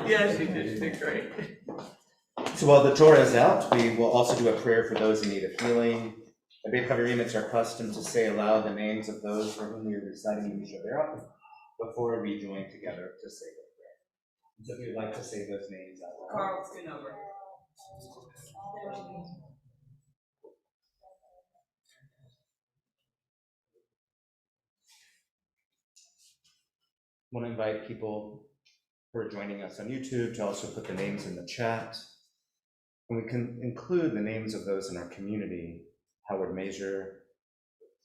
Yes, you did. You did great. So while the Torah is out, we will also do a prayer for those in need of healing. The Beit Chaverim, it's our custom to say aloud the names of those for whom we are reciting Shabbat before we join together to say the prayer. So if you'd like to say those names out loud. Carl's been over. I want to invite people who are joining us on YouTube to also put the names in the chat. And we can include the names of those in our community: Howard Major,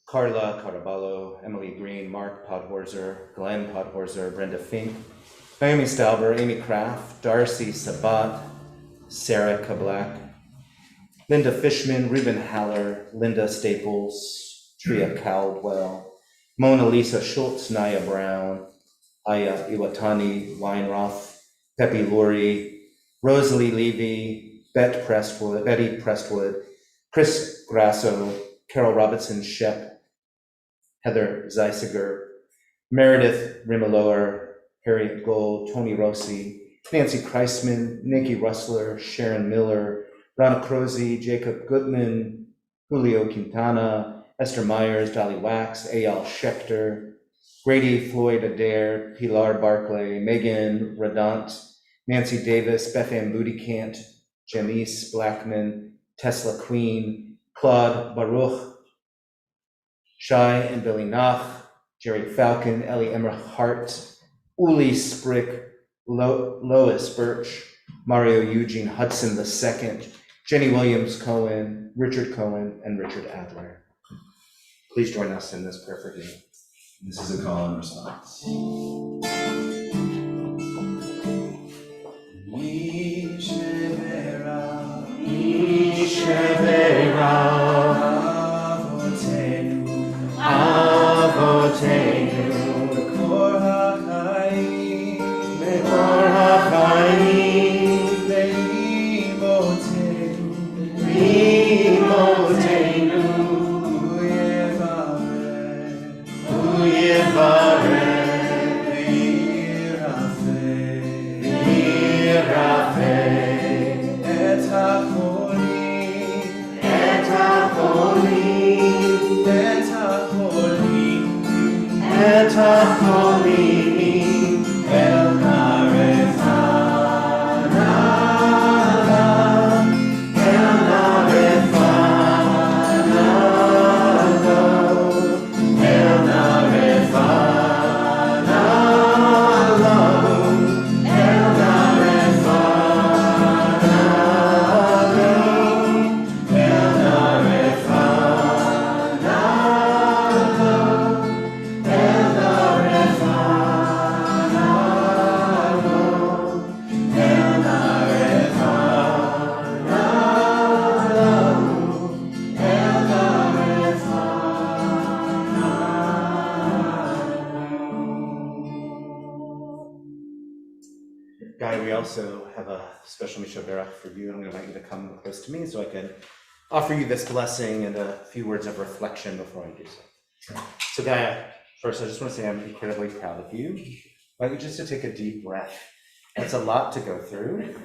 Carla Caraballo, Emily Green, Mark Podhorzer, Glenn Podhorzer, Brenda Fink, Naomi Stauber, Amy Kraft, Darcy Sabat, Sarah Kablak, Linda Fishman, Reuben Haller, Linda Staples, Tria Caldwell, Mona Lisa Schultz, Naya Brown, Aya Iwatani Weinroth, Pepe Lurie, Rosalie Levy, Betty Prestwood, Chris Grasso, Carol Robinson Shep, Heather Zeisiger, Meredith Rimalower, Harriet Gold, Tony Rossi, Nancy Kreisman, Nikki Russler, Sharon Miller, Ronna Crozy, Jacob Goodman, Julio Quintana, Esther Myers, Dolly Wax, Eyal Schechter, Grady Floyd Adair, Pilar Barclay, Megan Radant, Nancy Davis, Beth Ann Bootycant, Janice Blackman, Tesla Queen, Claude Baruch, Shai and Billy Nach, Jerry Falcon, Ellie Emmer Hart, Uli Sprick, Lois Birch, Mario Eugene Hudson II, Jenny Williams Cohen, Richard Cohen, and Richard Adler. Please join us in this prayer for healing. This is a call and response. Gaia, we also have a special Mishaberach for you. I'm going to invite you to come close to me so I can offer you this blessing and a few words of reflection before I do so. So Gaia, first I just want to say I'm incredibly proud of you. I want you just to take a deep breath. That's a lot to go through.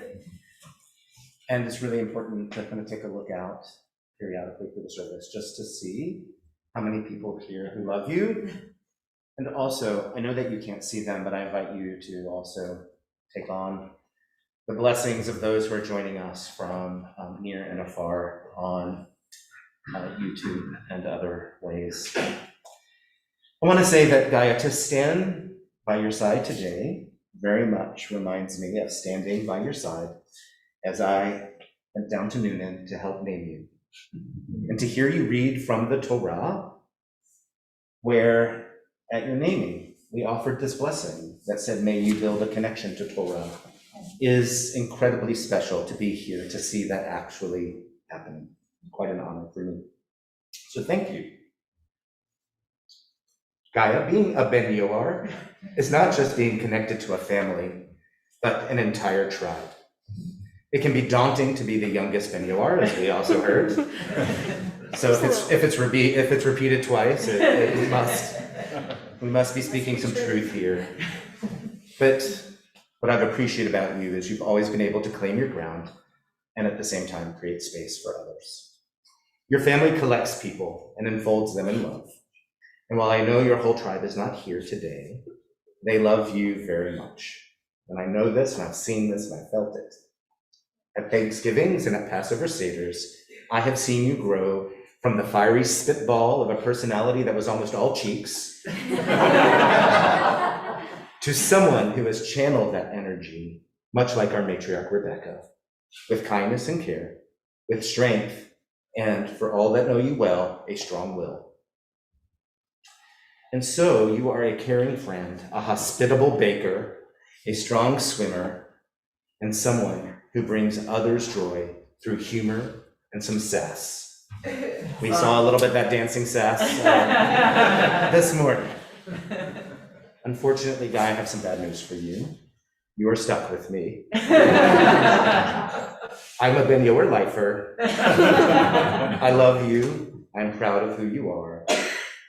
And it's really important to kind of take a look out periodically for the service just to see how many people here who love you. And also, I know that you can't see them, but I invite you to also take on the blessings of those who are joining us from near and afar on YouTube and other ways. I want to say that Gaia, to stand by your side today very much reminds me of standing by your side as I went down to Noonan to help name you. And to hear you read from the Torah, where at your naming, we offered this blessing that said, may you build a connection to Torah, is incredibly special to be here to see that actually happen. Quite an honor for me. So thank you. Gaia, being a Ben Yoar is not just being connected to a family, but an entire tribe. It can be daunting to be the youngest Ben Yoar, as we also heard. So if it's repeated twice, we must be speaking some truth here. But what I've appreciated about you is you've always been able to claim your ground and at the same time create space for others. Your family collects people and enfolds them in love. And while I know your whole tribe is not here today, they love you very much. And I know this, and I've seen this, and I felt it. At Thanksgivings and at Passover Seders, I have seen you grow from the fiery spitball of a personality that was almost all cheeks to someone who has channeled that energy, much like our matriarch Rebecca, with kindness and care, with strength, and for all that know you well, a strong will. And so you are a caring friend, a hospitable baker, a strong swimmer, and someone who brings others joy through humor and some sass. We saw a little bit of that dancing sass this morning. Unfortunately, Guy, I have some bad news for you. You are stuck with me. I'm a Ben Yoar lifer. I love you. I'm proud of who you are.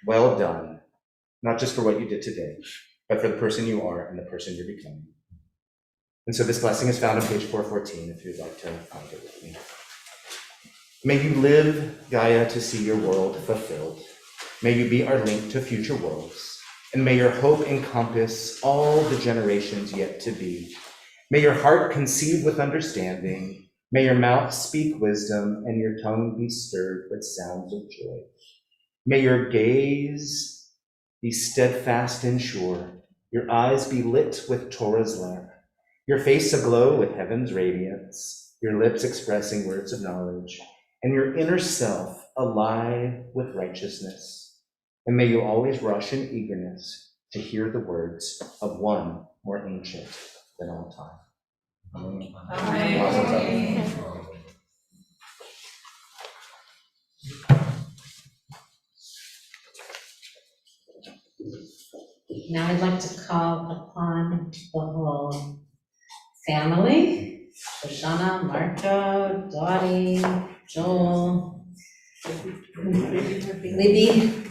Well done. Not just for what you did today, but for the person you are and the person you're becoming. And so this blessing is found on page 414, if you'd like to find it with me. May you live, Gaia, to see your world fulfilled. May you be our link to future worlds. And may your hope encompass all the generations yet to be. May your heart conceive with understanding. May your mouth speak wisdom and your tongue be stirred with sounds of joy. May your gaze be steadfast and sure, your eyes be lit with Torah's lamp, your face aglow with heaven's radiance, your lips expressing words of knowledge, and your inner self alive with righteousness. And may you always rush in eagerness to hear the words of one more ancient than all time. Amen. Amen. Now I'd like to call upon the whole family, Shoshana, Marco, Dottie, Joel, Libby,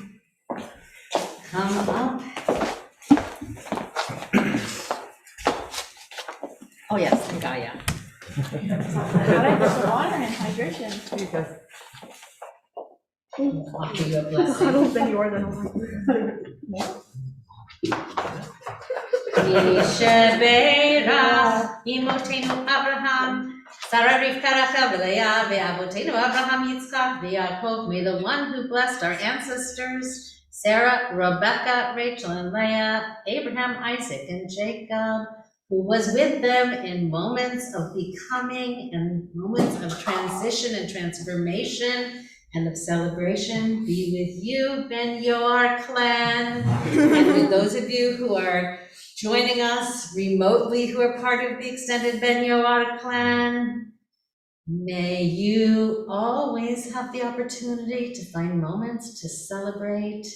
come up. Oh yes, and Gaia. How do I get some water and hydration? Offer you a blessing. Cuddle's been yours and Yishebeirach Imotenu Abraham, Sarah Rivka Rachel Leah, Ve'avotenu Abraham Yitzchak Ve'Yaakov. May the one who blessed our ancestors, Sarah, Rebecca, Rachel, and Leah, Abraham, Isaac, and Jacob, who was with them in moments of becoming and moments of transition and transformation and of celebration, be with you, Ben Yoar clan, and with those of you who are joining us remotely who are part of the extended Ben Yoar clan. May you always have the opportunity to find moments to celebrate.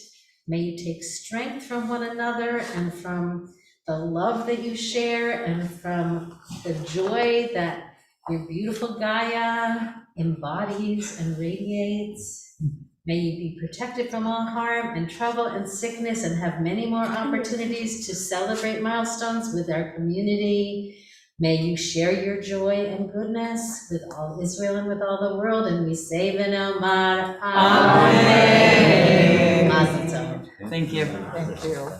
May you take strength from one another and from the love that you share and from the joy that your beautiful Gaia embodies and radiates. May you be protected from all harm and trouble and sickness and have many more opportunities to celebrate milestones with our community. May you share your joy and goodness with all Israel and with all the world. And we say v'nomar Amen. Mazel tov. Thank you. Thank you.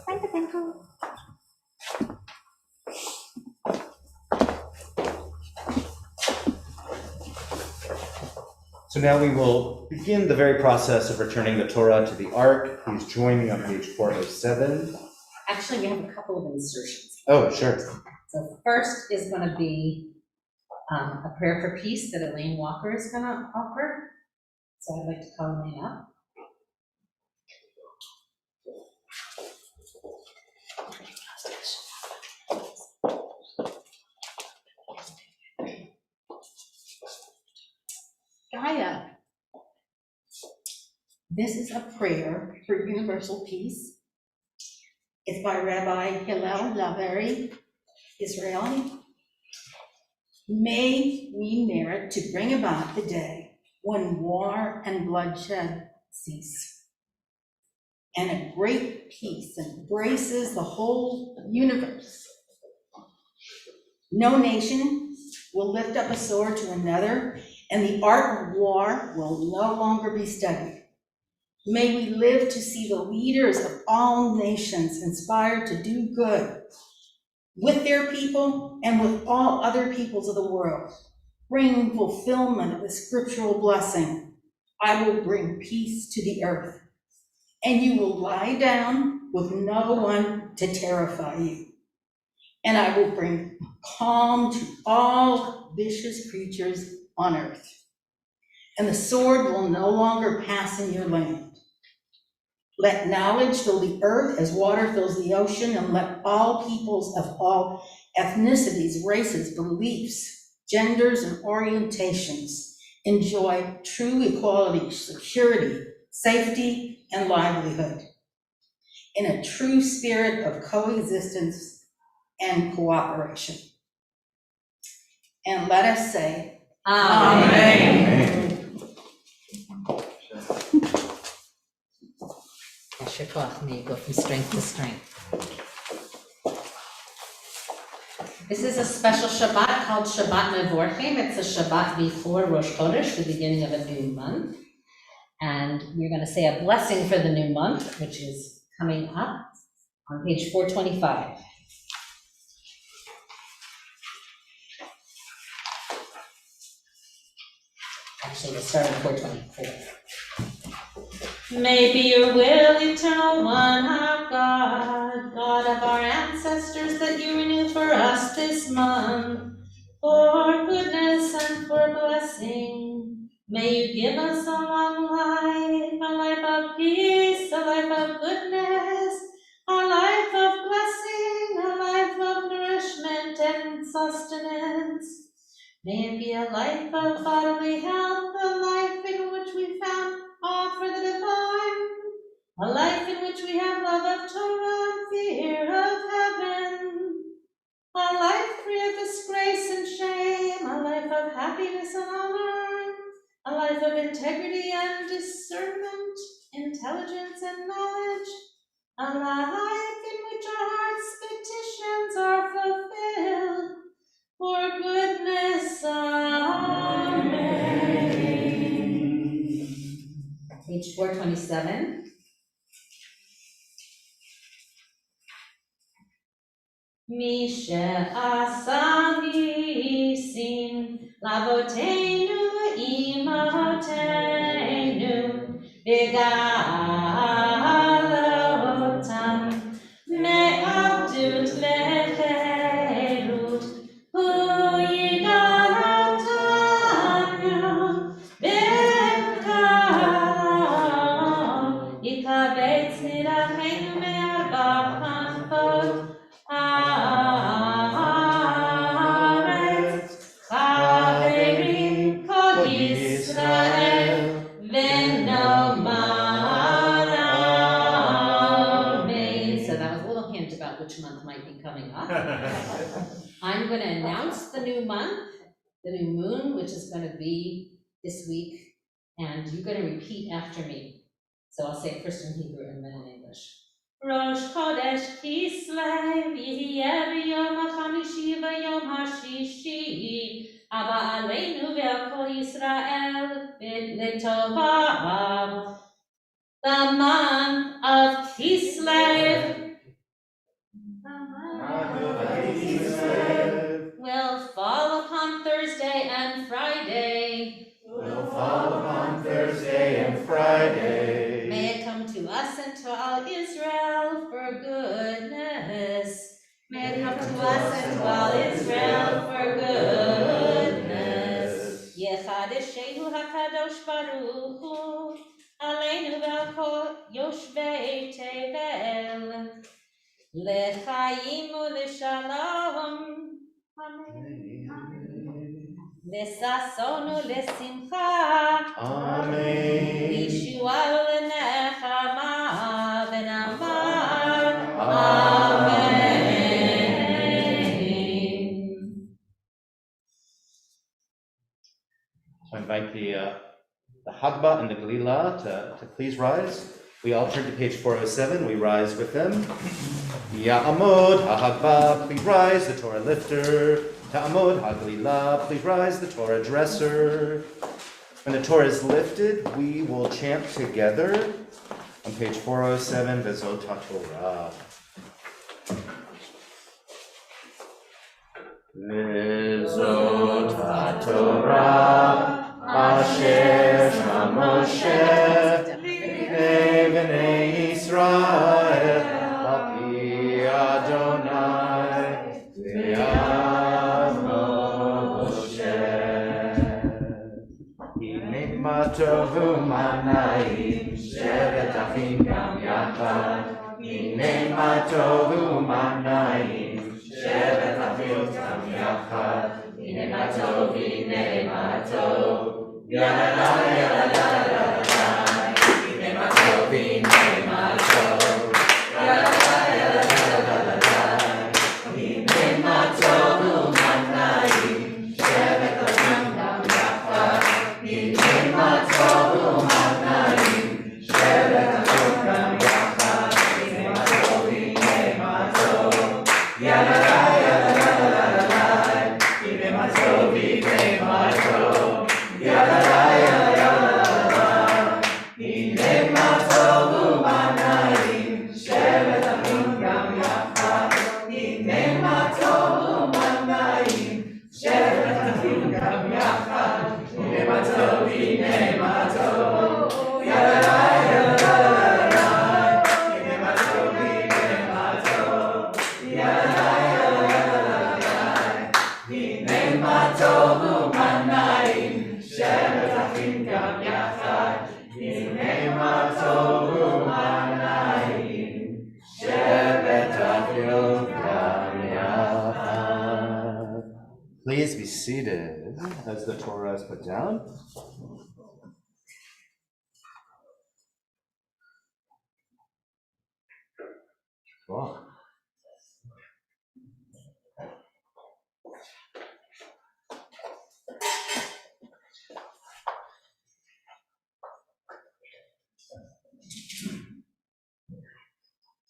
So now we will begin the very process of returning the Torah to the Ark. Please join me on page 407. Actually, we have a couple of insertions. Oh, sure. So first is going to be a prayer for peace that Elaine Walker is going to offer. So I'd like to call Elaine up. Gaia, this is a prayer for universal peace. It's by Rabbi Hillel Laveri, Israeli. May we merit to bring about the day when war and bloodshed cease, and a great peace embraces the whole universe. No nation will lift up a sword to another, and the art of war will no longer be studied. May we live to see the leaders of all nations inspired to do good with their people and with all other peoples of the world, bring fulfillment of the scriptural blessing. I will bring peace to the earth, and you will lie down with no one to terrify you. And I will bring calm to all vicious creatures on earth, and the sword will no longer pass in your land. Let knowledge fill the earth as water fills the ocean, and let all peoples of all ethnicities, races, beliefs, genders, and orientations enjoy true equality, security, safety, and livelihood in a true spirit of coexistence and cooperation. And let us say, Amen. May you go from strength to strength. This is a special Shabbat called Shabbat Mevorchim. It's a Shabbat before Rosh Chodesh, the beginning of a new month. And we're going to say a blessing for the new month, which is coming up on page 425. Actually, we'll start on 424. May be your will, eternal one, our God, God of our ancestors, that you renew for us this month, for goodness and for blessing. May you give us a long life of peace, a life of goodness, a life of blessing, a life of nourishment and sustenance. May it be a life of bodily health, a life in which we found awe for the divine, a life in which we have love of Torah and fear of heaven, a life free of disgrace and shame, a life of happiness and honor, a life of integrity and discernment, intelligence and knowledge, a life in which our heart's petitions are fulfilled, for goodness, amen. Page 427. Mishe asani sin lavoteinu imotenu begalotam me'abdut lecherut hu yigalatanu bekalo ikabetz nidachenu me'arba panchot Haaretz, Chaverim, Kol Yisrael, V'nomar Amen. So that was a little hint about which month might be coming up. I'm going to announce the new month, the new moon, which is going to be this week, and you're going to repeat after me. So I'll say it first in Hebrew and then in English. Rosh Chodesh Kislev Yihye b'yom ha'chamishi v'yom ha'shishi Abba Aleinu ve'al kol Yisrael l'tova. The month of Kislev will fall upon Thursday and Friday. May it come to us and to all Israel for goodness. Yechadeshehu HaKadosh Baruch Hu, Aleinu ve'al kol yoshvei Tevel, L'chaim u'l'shalom. Amen. L'sason u'l'simcha. Amen. L'yeshua u'l'nechama v'namar. Amen. So I invite the Hagba and the Galila to please rise. We all turn to page 407. We rise with them. Ya'amod ha'Hagba, please rise, the Torah lifter. Ta'amod ha'Galila, please rise, the Torah dresser. When the Torah is lifted, we will chant together on page 407, Vezot HaTorah. Vezot HaTorah, Asher Moshe, Bnei Yisrael, Al-Pi Adonai, V'yad Moshe. Hine ma tovu manayim, shevet achim gam yachad. Hine ma tovu manayim, shevet achim gam yachad. Hine ma tov, hine ma tov, yalala yalala yalala. Hine ma tov, hine ma tov, yalala yalala yalala. Hine ma tovu manayim, shevet achim gam yachad. Hine ma tovu manayim, shevet achim gam yachad. Hine ma tov, hine ma tov, yalala yalala yalala. Hine ma tov, hine ma tov, yalala yalala yalala. Hine ma tovu manayim, shevet achim gam yachad. Hine ma tovu manayim, shevet achim gam yachad. Hine ma tov, hine ma tov, yalala yalala yalala. Hine ma tov, hine ma tov, yalala yalala yalala. Hine ma tovu manayim, shevet achim gam yachad. Hine ma tovu manayim, shevet achim gam yachad. Please be seated as the Torah is put down. Wow.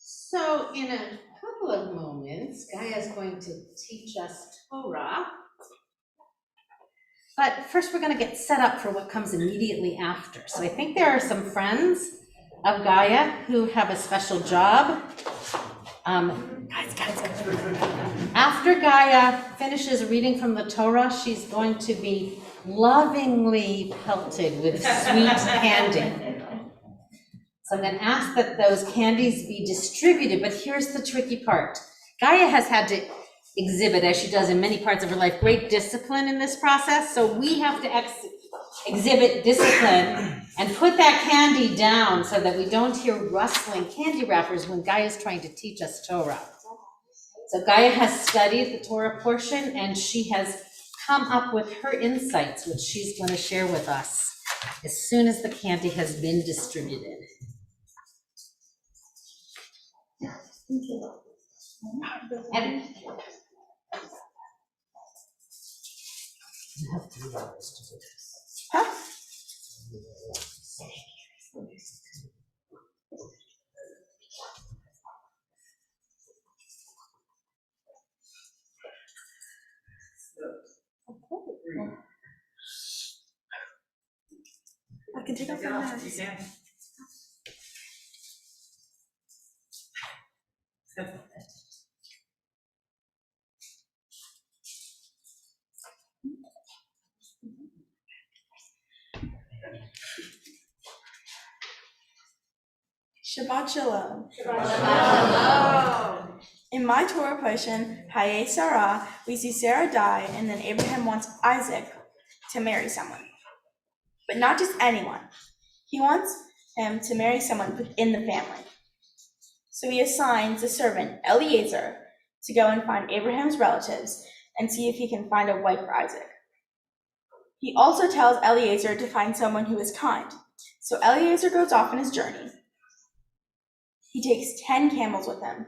So in a couple of moments, Gaia is going to teach us Torah. But first we're going to get set up for what comes immediately after. So I think there are some friends of Gaia who have a special job. Guys. After Gaia finishes reading from the Torah, she's going to be lovingly pelted with sweet candy. So I'm going to ask that those candies be distributed, but here's the tricky part. Gaia has had to exhibit, as she does in many parts of her life, great discipline in this process, so we have to exhibit discipline and put that candy down so that we don't hear rustling candy wrappers when Gaia is trying to teach us Torah. So Gaia has studied the Torah portion, and she has come up with her insights, which she's going to share with us as soon as the candy has been distributed. And you have 3 hours to do this. Huh? I can take off my mask. Shabbat Shalom. Shabbat Shalom. In my Torah portion, Haye Sarah, we see Sarah die, and then Abraham wants Isaac to marry someone. But not just anyone. He wants him to marry someone within the family. So he assigns the servant, Eliezer, to go and find Abraham's relatives and see if he can find a wife for Isaac. He also tells Eliezer to find someone who is kind. So Eliezer goes off on his journey. He takes 10 camels with him.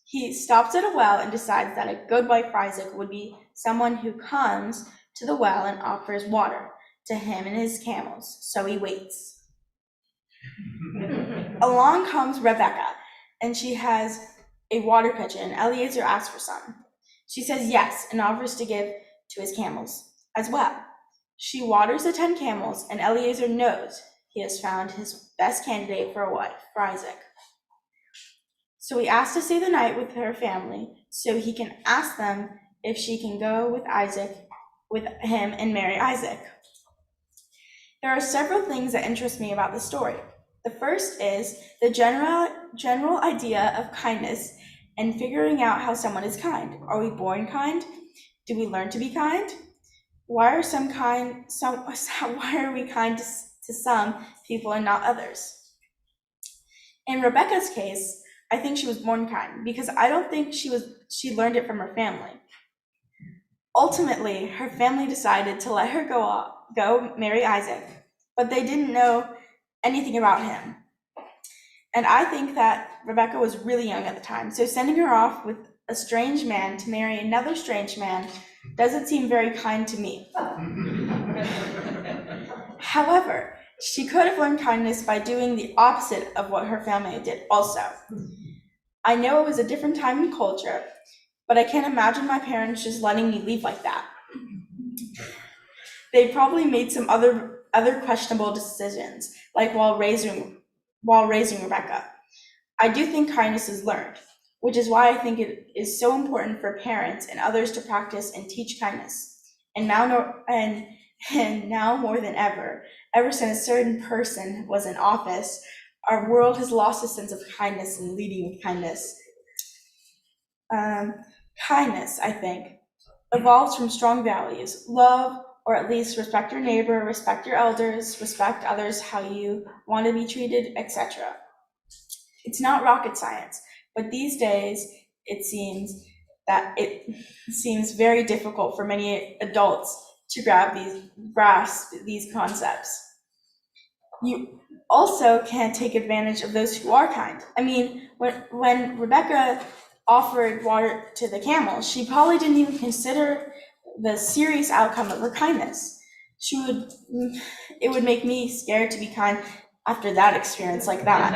He stops at a well and decides that a good wife for Isaac would be someone who comes to the well and offers water to him and his camels. So he waits. Along comes Rebecca, and she has a water pitcher, and Eliezer asks for some. She says yes and offers to give to his camels as well. She waters the 10 camels, and Eliezer knows he has found his best candidate for a wife, for Isaac. So he asks to stay the night with her family so he can ask them if she can go with him and marry Isaac. There are several things that interest me about the story. The first is the general idea of kindness and figuring out how someone is kind. Are we born kind? Do we learn to be kind? Why are we kind to some people and not others? In Rebecca's case, I think she was born kind because I don't think she learned it from her family. Ultimately, her family decided to let her go marry Isaac, but they didn't know anything about him. And I think that Rebecca was really young at the time, so sending her off with a strange man to marry another strange man doesn't seem very kind to me. However, she could have learned kindness by doing the opposite of what her family did also. I know it was a different time and culture, but I can't imagine my parents just letting me leave like that. They probably made some other questionable decisions, like while raising Rebecca. I do think kindness is learned, which is why I think it is so important for parents and others to practice and teach kindness. And now more than ever since a certain person was in office, our world has lost a sense of kindness and leading with kindness. Kindness, I think, evolves from strong values: love, or at least respect your neighbor, respect your elders, respect others how you want to be treated, etc. It's not rocket science, but these days it seems very difficult for many adults to grasp these concepts. You also can't take advantage of those who are kind. I mean, when Rebecca offered water to the camels, she probably didn't even consider the serious outcome of her kindness. It would make me scared to be kind after an experience like that.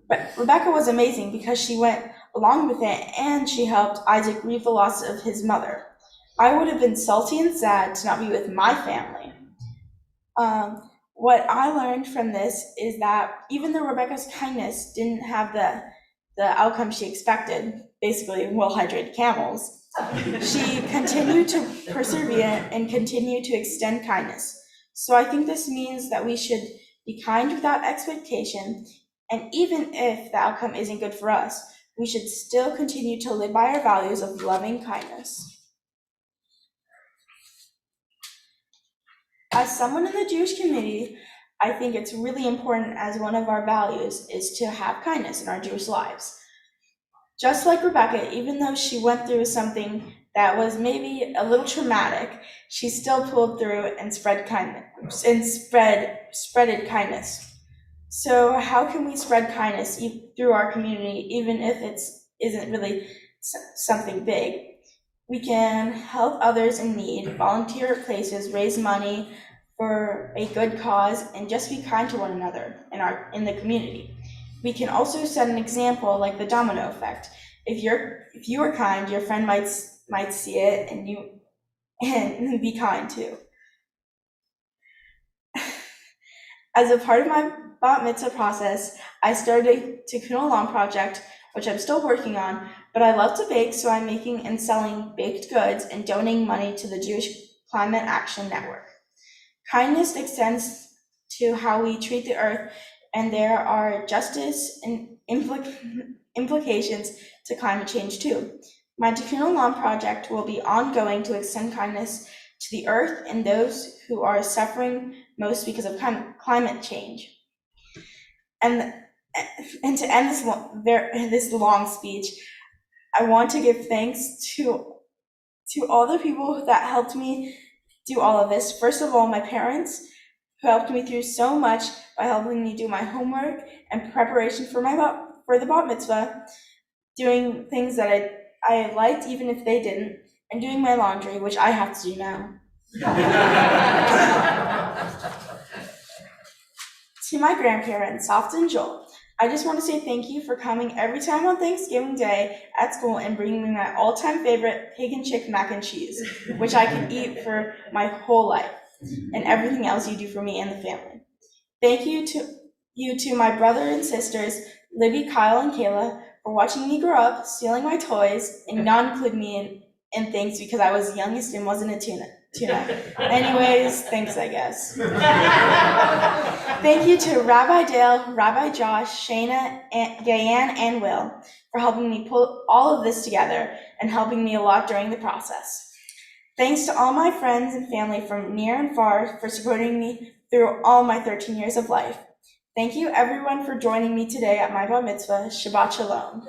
But Rebecca was amazing because she went along with it and she helped Isaac grieve the loss of his mother. I would have been salty and sad to not be with my family. What I learned from this is that even though Rebecca's kindness didn't have the outcome she expected, basically well-hydrated camels, she continued to persevere and continue to extend kindness. So I think this means that we should be kind without expectation, and even if the outcome isn't good for us, we should still continue to live by our values of loving kindness. As someone in the Jewish community, I think it's really important as one of our values is to have kindness in our Jewish lives. Just like Rebecca, even though she went through something that was maybe a little traumatic, she still pulled through and spreaded kindness. So how can we spread kindness through our community, even if it isn't really something big? We can help others in need, volunteer at places, raise money for a good cause, and just be kind to one another in the community. We can also set an example like the domino effect. If you are kind, your friend might see it and be kind too. As a part of my bat mitzvah process, I started a Tikkun Olam project, which I'm still working on, but I love to bake, so I'm making and selling baked goods and donating money to the Jewish Climate Action Network. Kindness extends to how we treat the earth, and there are justice and implications to climate change too. My Tikkun Olam project will be ongoing to extend kindness to the earth and those who are suffering most because of climate change. And to end this long speech, I want to give thanks to all the people that helped me do all of this. First of all, my parents, who helped me through so much by helping me do my homework and preparation for the bat mitzvah, doing things that I liked even if they didn't, and doing my laundry, which I have to do now. To my grandparents, Soft and Joel, I just want to say thank you for coming every time on Thanksgiving Day at school and bringing me my all-time favorite pig and chick mac and cheese, which I can eat for my whole life, and everything else you do for me and the family. Thank you to my brother and sisters, Libby, Kyle, and Kayla, for watching me grow up, stealing my toys, and not including me in things because I was youngest and wasn't a tuna. Anyways, thanks, I guess. Thank you to Rabbi Dale, Rabbi Josh, Shayna, Gayan, and Will for helping me pull all of this together and helping me a lot during the process. Thanks to all my friends and family from near and far for supporting me through all my 13 years of life. Thank you everyone for joining me today at my bar mitzvah. Shabbat Shalom.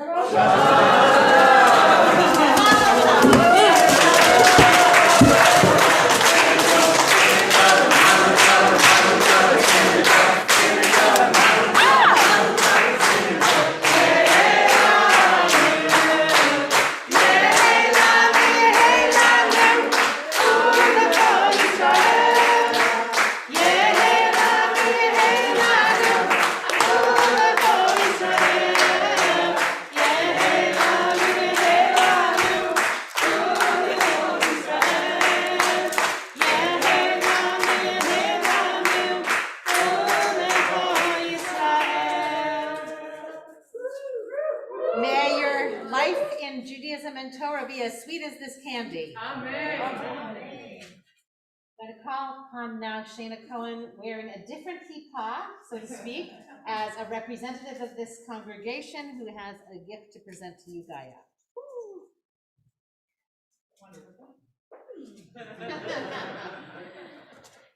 May your life in Judaism and Torah be as sweet as this candy. Amen. I'm going to call upon now Shayna Cohen wearing a different kippah, so to speak, as a representative of this congregation who has a gift to present to you, Gaia.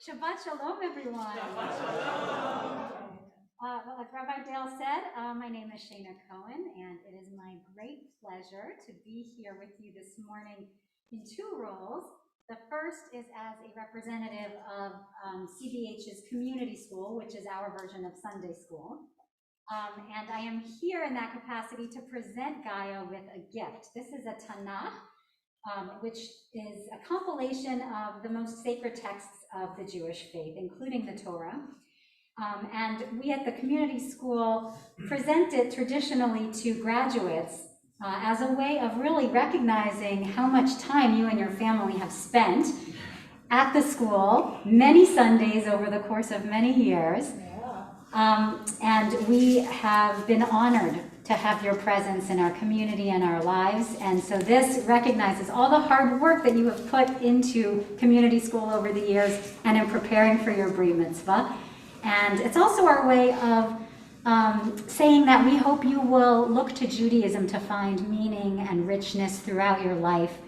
Shabbat Shalom, everyone. Well, as Rabbi Dale said, my name is Shayna Cohen, and it is my great pleasure to be here with you this morning in two roles. The first is as a representative of CBH's community school, which is our version of Sunday school. And I am here in that capacity to present Gaia with a gift. This is a Tanakh, which is a compilation of the most sacred texts of the Jewish faith, including the Torah. And we at the community school present it traditionally to graduates as a way of really recognizing how much time you and your family have spent at the school, many Sundays over the course of many years. And we have been honored to have your presence in our community and our lives. And so this recognizes all the hard work that you have put into community school over the years and in preparing for your Brit Mitzvah. And it's also our way of saying that we hope you will look to Judaism to find meaning and richness throughout your life.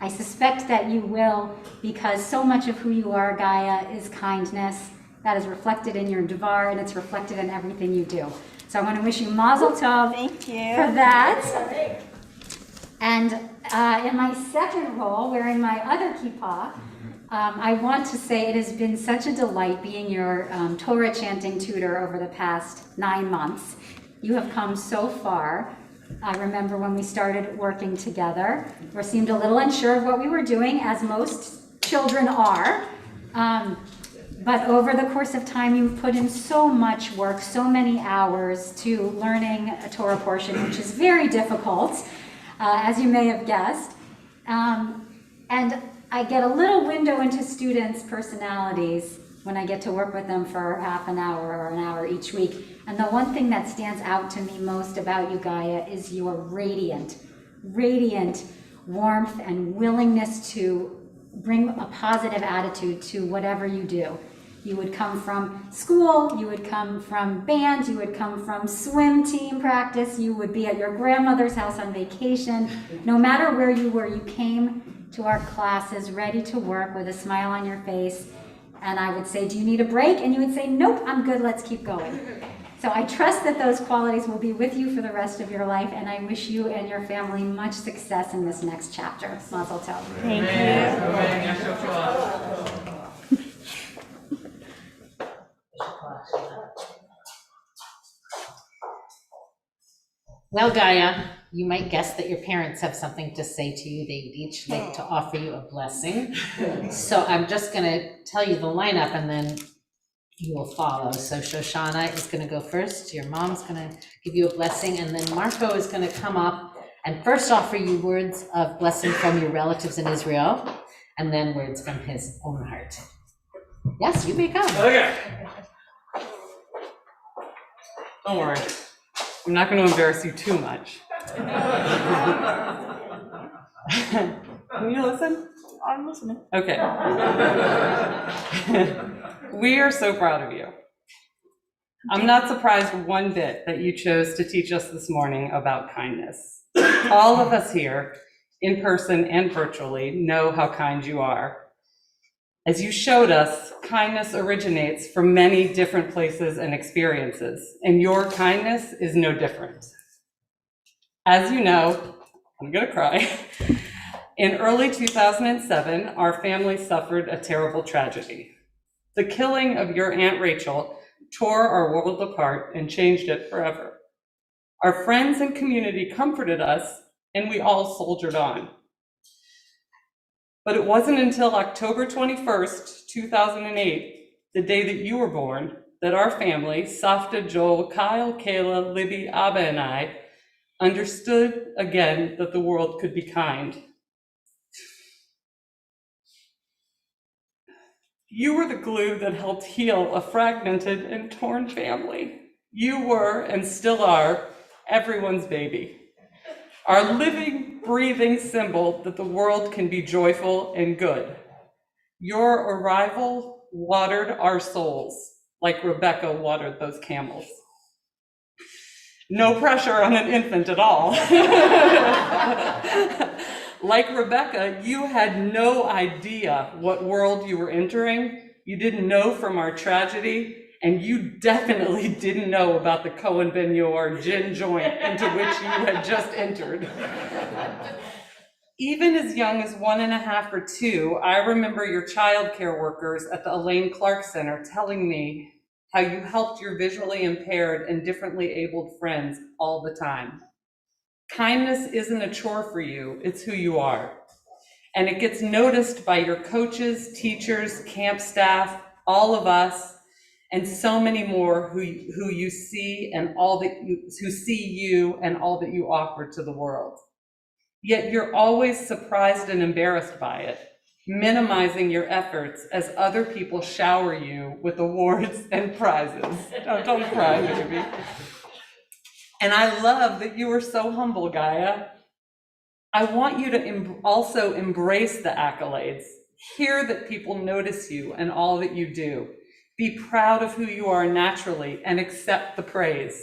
I suspect that you will, because so much of who you are, Gaia, is kindness. That is reflected in your Devar, and it's reflected in everything you do. So I want to wish you Mazel Tov for that. And in my second role, wearing my other kippah, I want to say it has been such a delight being your Torah chanting tutor over the past 9 months. You have come so far. I remember when we started working together, we seemed a little unsure of what we were doing, as most children are. But over the course of time, you've put in so much work, so many hours to learning a Torah portion, which is very difficult, as you may have guessed. And I get a little window into students' personalities when I get to work with them for half an hour or an hour each week. And the one thing that stands out to me most about you, Gaia, is your radiant warmth and willingness to bring a positive attitude to whatever you do. You would come from school, you would come from band, you would come from swim team practice, you would be at your grandmother's house on vacation. No matter where you were, you came to our classes ready to work with a smile on your face. And I would say, do you need a break? And you would say, nope, I'm good, let's keep going. So I trust that those qualities will be with you for the rest of your life, and I wish you and your family much success in this next chapter. Mazel tov. Thank Well, Gaia, you might guess that your parents have something to say to you. They would each like to offer you a blessing. So I'm just going to tell you the lineup and then you will follow. So Shoshana is going to go first. Your mom's going to give you a blessing, and then Marco is going to come up and first offer you words of blessing from your relatives in Israel, and then words from his own heart. Yes, you may come. Okay. Don't worry. I'm not going to embarrass you too much. Can you listen? I'm listening. Okay. We are so proud of you. I'm not surprised one bit that you chose to teach us this morning about kindness. All of us here, in person and virtually, know how kind you are. As you showed us, kindness originates from many different places and experiences, and your kindness is no different. As you know, I'm gonna cry. In early 2007, our family suffered a terrible tragedy. The killing of your Aunt Rachel tore our world apart and changed it forever. Our friends and community comforted us, and we all soldiered on. But it wasn't until October 21st, 2008, the day that you were born, that our family, Safta, Joel, Kyle, Kayla, Libby, Abba, and I, understood again that the world could be kind. You were the glue that helped heal a fragmented and torn family. You were, and still are, everyone's baby. Our living, breathing symbol that the world can be joyful and good. Your arrival watered our souls like Rebecca watered those camels. No pressure on an infant at all. Like Rebecca, you had no idea what world you were entering. You didn't know from our tragedy, and you definitely didn't know about the Cohen Ben Yor gin joint into which you had just entered. Even as young as 1.5 or 2, I remember your child care workers at the Elaine Clark Center telling me how you helped your visually impaired and differently abled friends all the time. Kindness isn't a chore for you, it's who you are. And it gets noticed by your coaches, teachers, camp staff, all of us, and so many more who you see and who see you and all that you offer to the world. Yet you're always surprised and embarrassed by it, minimizing your efforts as other people shower you with awards and prizes. Oh, don't cry, baby. And I love that you are so humble, Gaia. I want you to also embrace the accolades. Hear that people notice you and all that you do. Be proud of who you are naturally and accept the praise.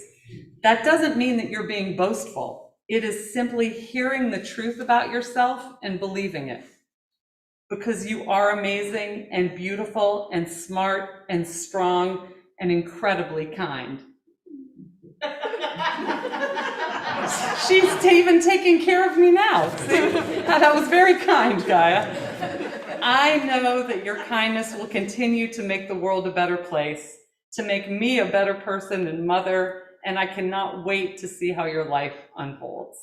That doesn't mean that you're being boastful. It is simply hearing the truth about yourself and believing it. Because you are amazing and beautiful and smart and strong and incredibly kind. She's even taking care of me now. See? That was very kind, Gaia. I know that your kindness will continue to make the world a better place, to make me a better person and mother, and I cannot wait to see how your life unfolds.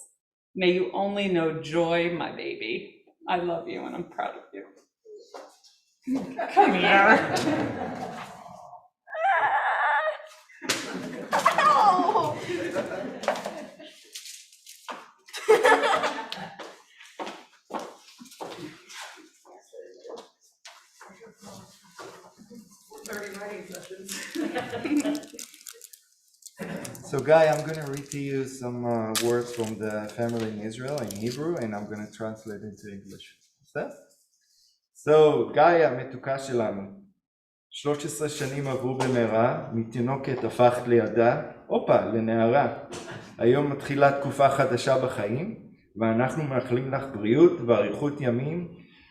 May you only know joy, my baby. I love you and I'm proud of you. Come here. So Guy, I'm going to read to you some words from the family in Israel in Hebrew, and I'm going to translate into English. So, Gaia מתוקה שלנו, 13 שנים עברו במהרה, מתינוקת הפכת לידה, הופה, לנערה. היום מתחילה תקופה חדשה בחיים, ואנחנו מאחלים לך בריאות ואריכות ימים.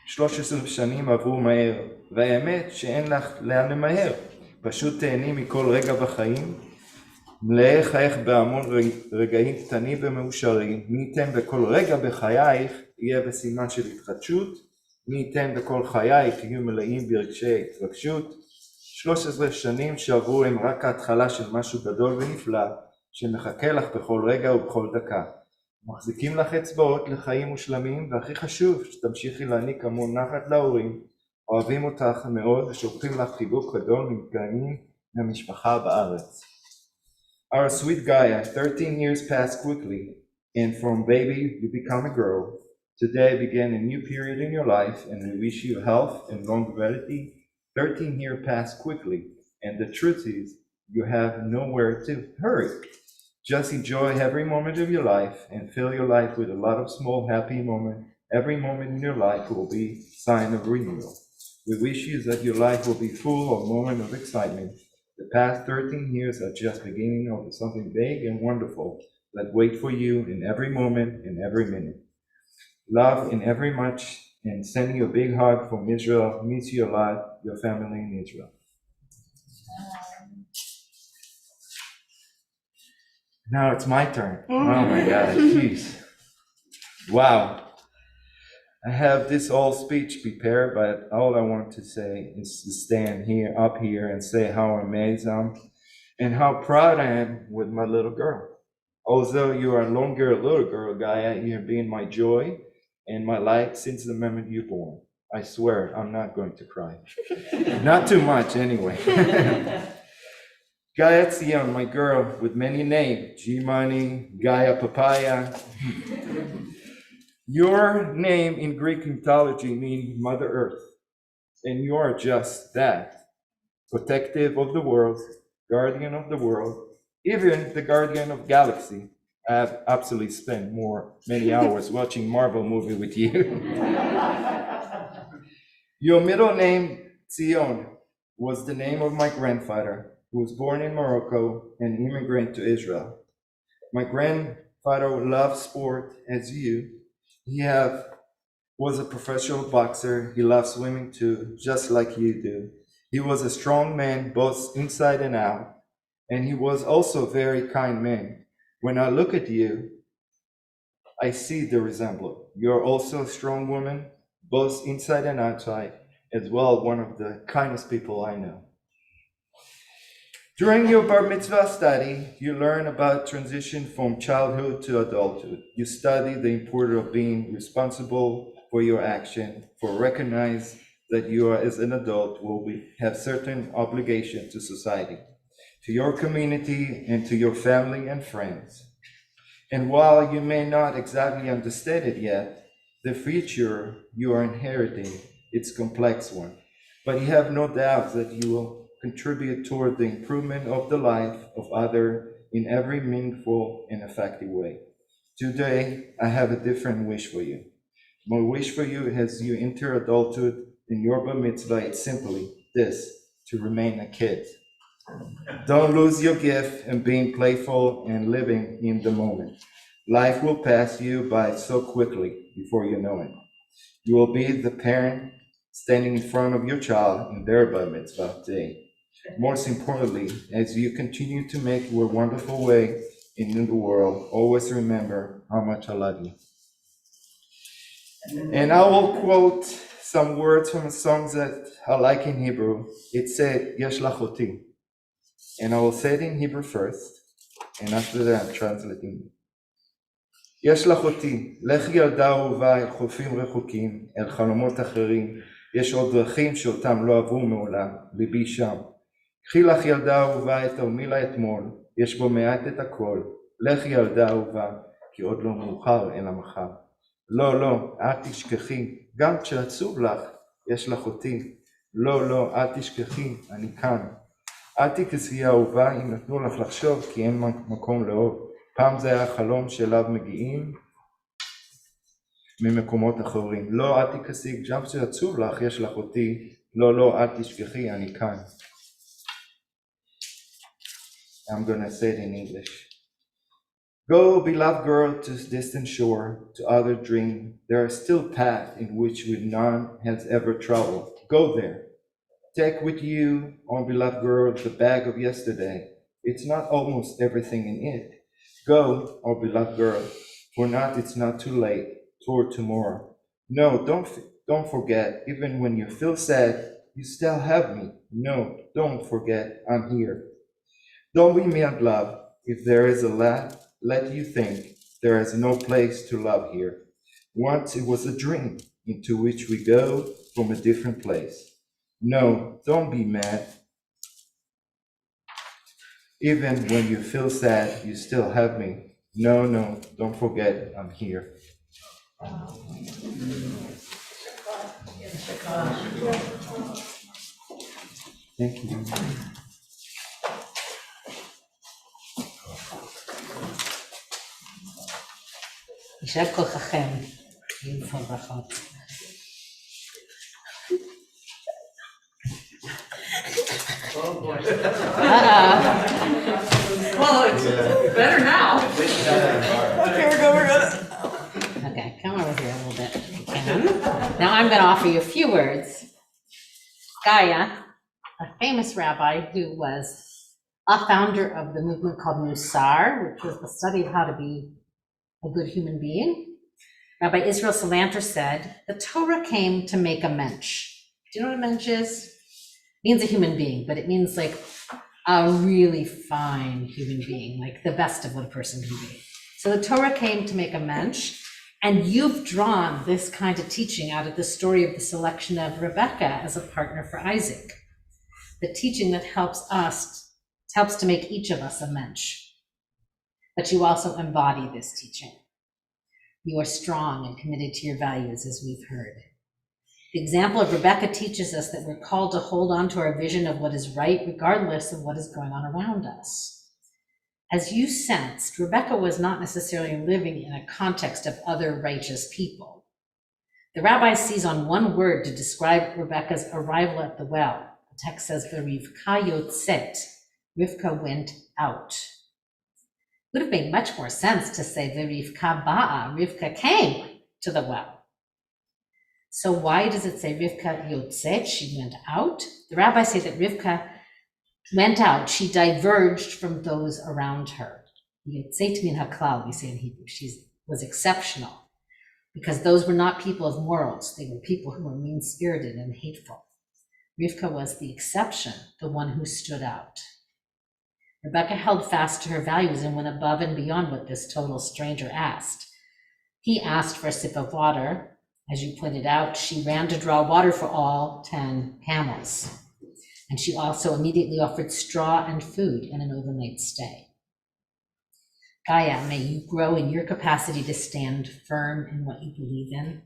13 שנים עברו מהר, והאמת שאין לך לאן למהר. פשוט תהני מכל רגע בחיים, מלאי חייך בהמון רגעים קטנים ומאושרים. מי ייתן בכל רגע בחייך יהיה בסימן של התחדשות, מי ייתן בכל חייך יהיו מלאים ברגשי התרגשות. 13 שנים שעברו הם רק ההתחלה של משהו גדול ונפלא, שמחכה לך בכל רגע ובכל דקה. מחזיקים לך אצבעות לחיים מושלמים, והכי חשוב שתמשיכי להעניק המון נחת להורים, אוהבים אותך מאוד ושולחים לך חיבוק גדול ומתגעגעים מהמשפחה בארץ. Our sweet Gaia, 13 years pass quickly, and from baby you become a girl. Today began a new period in your life, and we wish you health and longevity. 13 years pass quickly, and the truth is you have nowhere to hurry. Just enjoy every moment of your life and fill your life with a lot of small happy moments. Every moment in your life will be a sign of renewal. We wish you that your life will be full of moments of excitement. The past 13 years are just beginning of something big and wonderful that wait for you in every moment and every minute. Love in every much, and sending you a big hug from Israel. Miss you a lot, your family in Israel. Now it's my turn. Oh my God, jeez. Wow. I have this whole speech prepared, but all I want to say is to stand up here and say how amazed I am and how proud I am with my little girl. Although you are no longer a little girl, Gaia, you have been my joy and my light since the moment you were born. I swear I'm not going to cry. Not too much anyway. Gaia Tzion, my girl with many names, G-Money, Gaia Papaya. Your name in Greek mythology means Mother Earth, and you are just that, protective of the world, guardian of the world, even the guardian of galaxy. I have absolutely spent many hours watching Marvel movie with you. Your middle name, Tzion, was the name of my grandfather, who was born in Morocco and immigrated to Israel. My grandfather loved sport as you. He was a professional boxer. He loved swimming too, just like you do. He was a strong man, both inside and out, and he was also a very kind man. When I look at you, I see the resemblance. You're also a strong woman, both inside and outside, as well one of the kindest people I know. During your bar mitzvah study, you learn about transition from childhood to adulthood. You study the importance of being responsible for your action, for recognize that you are, as an adult, have certain obligation to society, to your community, and to your family and friends. And while you may not exactly understand it yet, the future you are inheriting, it's a complex one. But you have no doubt that you will contribute toward the improvement of the life of others in every meaningful and effective way. Today, I have a different wish for you. My wish for you as you enter adulthood in your bar mitzvah, it's simply this, to remain a kid. Don't lose your gift in being playful and living in the moment. Life will pass you by so quickly before you know it. You will be the parent standing in front of your child in their bar mitzvah day. Most importantly, as you continue to make your wonderful way in the world, always remember how much I love you. And I will quote some words from a song that I like in Hebrew. It said, Yesh lachoti. And I will say it in Hebrew first, and after that I'm translating. יש לך אותי, לך ילדה אהובה אל חופים רחוקים, אל חלומות אחרים, יש עוד דרכים שאותם לא עברו מעולם, ליבי שם. קחי לך ילדה אהובה את תרמילה אתמול, יש בו מעט את הכל, לך ילדה אהובה, כי עוד לא מאוחר אלא מחר. לא, לא, אל תשכחי, גם כשעצוב לך, יש לך אותי. לא, לא, אל תשכחי, אני כאן. אל תכעסי אהובה אם נתנו לך לחשוב, כי אין מקום לאהוב. פעם זה היה חלום שאליו מגיעים ממקומות אחרים. לא, אל תכעסי, גם כשעצוב לך, יש לך אותי. לא, אל תשכחי, אני כאן. I'm gonna say it in English. Go, beloved girl, to distant shore, to other dream. There are still paths in which none has ever traveled. Go there. Take with you, oh beloved girl, the bag of yesterday. It's not almost everything in it. Go, oh beloved girl, for it's not too late, toward tomorrow. No, don't forget, even when you feel sad, you still have me. No, don't forget, I'm here. Don't be mad, love. If there is a let you think there is no place to love here. Once it was a dream into which we go from a different place. No, don't be mad. Even when you feel sad, you still have me. No, don't forget, I'm here. Thank you. יישר כוחכם, beautiful ברכות. Well, it's better now. Okay, we're good. Okay, come over here a little bit if you can. Now I'm going to offer you a few words. Gaia, a famous rabbi who was a founder of the movement called Musar, which was the study of how to be a good human being. Rabbi Israel Salanter said, the Torah came to make a mensch. Do you know what a mensch is? It means a human being, but it means like a really fine human being, like the best of what a person can be. So the Torah came to make a mensch, and you've drawn this kind of teaching out of the story of the selection of Rebecca as a partner for Isaac. The teaching that helps to make each of us a mensch. But you also embody this teaching. You are strong and committed to your values, as we've heard. The example of Rebecca teaches us that we're called to hold on to our vision of what is right, regardless of what is going on around us. As you sensed, Rebecca was not necessarily living in a context of other righteous people. The rabbi sees on one word to describe Rebecca's arrival at the well. The text says, "V'rivka yotzet," Rivka went out. It would have made much more sense to say Rivka ba'a, Rivka came to the well. So why does it say Rivka yotzet, she went out? The rabbis say that Rivka went out, she diverged from those around her. Yotzet min haklal, we say in Hebrew, she was exceptional, because those were not people of morals, they were people who were mean-spirited and hateful. Rivka was the exception, the one who stood out. Rebecca held fast to her values and went above and beyond what this total stranger asked. He asked for a sip of water. As you pointed out, she ran to draw water for all 10 camels. And she also immediately offered straw and food and an overnight stay. Gaia, may you grow in your capacity to stand firm in what you believe in.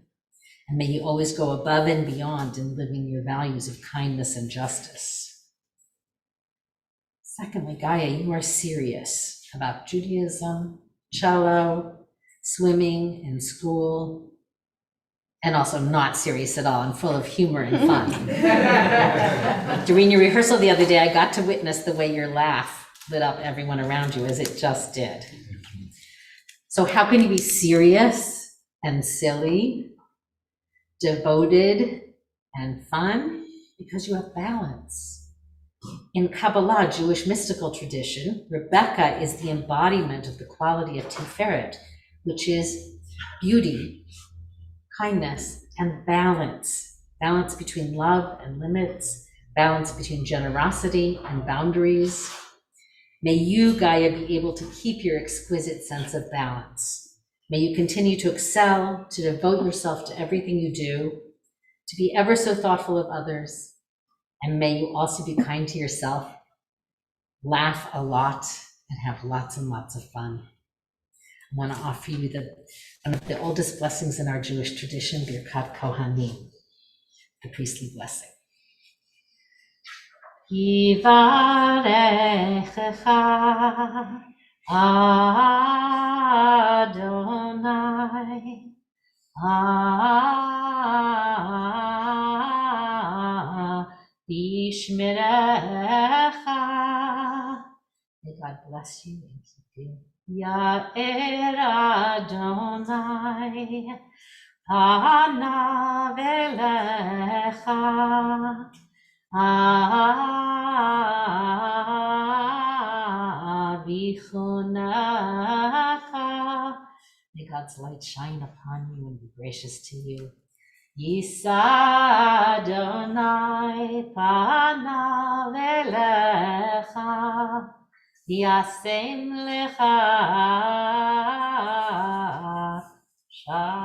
And may you always go above and beyond in living your values of kindness and justice. Secondly, Gaia, you are serious about Judaism, cello, swimming, and school, and also not serious at all and full of humor and fun. During your rehearsal the other day, I got to witness the way your laugh lit up everyone around you, as it just did. So how can you be serious and silly, devoted and fun? Because you have balance. In Kabbalah, Jewish mystical tradition, Rebecca is the embodiment of the quality of Tiferet, which is beauty, kindness, and balance. Balance between love and limits, balance between generosity and boundaries. May you, Gaia, be able to keep your exquisite sense of balance. May you continue to excel, to devote yourself to everything you do, to be ever so thoughtful of others, and may you also be kind to yourself, laugh a lot, and have lots and lots of fun. I want to offer you one of the oldest blessings in our Jewish tradition, Birkat Kohanim, the priestly blessing. Yivarechecha Adonai Bishmerecha. May God bless you and keep you. Ya'er Adonai panav elecha vichunecha. May God's light shine upon you and be gracious to you. Yisa Adonai panav elecha Yasem lecha shalom.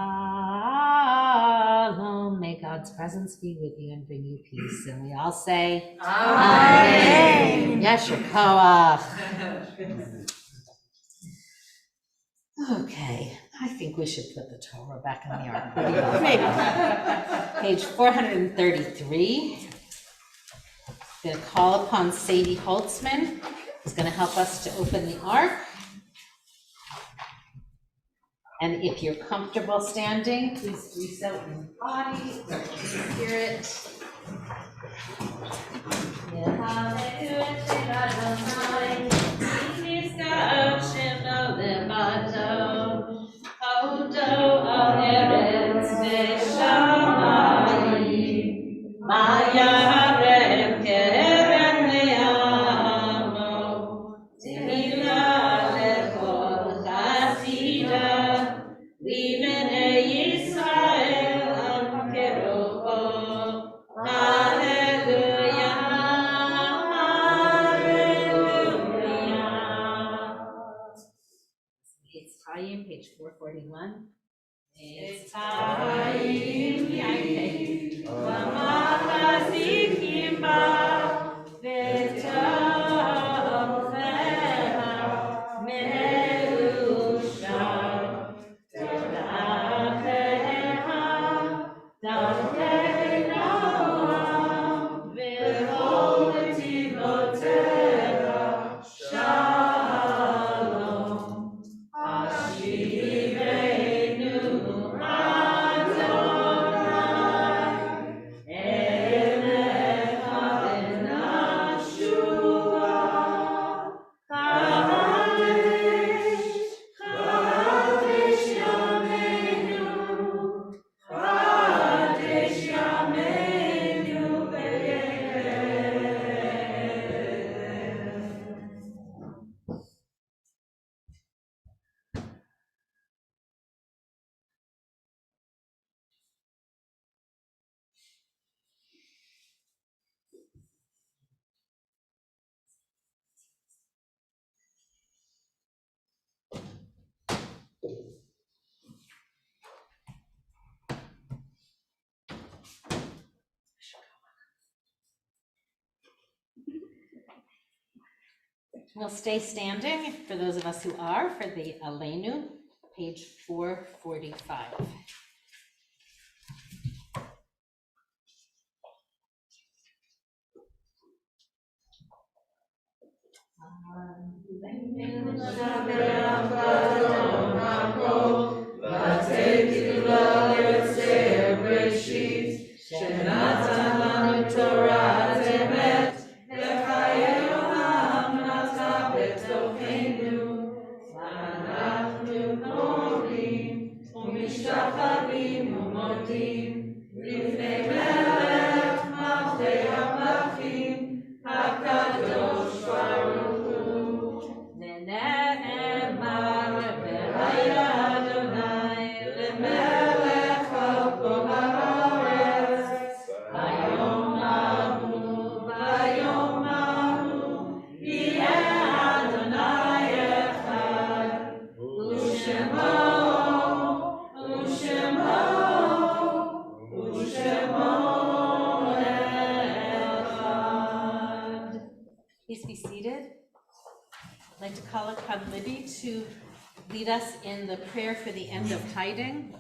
May God's presence be with you and bring you peace. And we all say, Amen. Yasher koach. Okay, I think we should put the Torah back in the ark. What do you think? Page 433. I'm going to call upon Sadie Holtzman, who's going to help us to open the ark. And if you're comfortable standing, please do so in the body, or in the spirit. Page 441. It's Chaim Yankei, Lamachazikim ba, v'tofecha me'ushav, t'dachecha, dafkei noam, v'chol netivotecha, shalom. Ashivenu Adonai, Elecha v'nashuva, Kadesh, Kadesh Yameinu, Kadesh Yameinu v'yekeh. We'll stay standing for those of us who are for the Aleinu, page 445. Please be seated. I'd like to call upon Libby to lead us in the prayer for the end of tithing.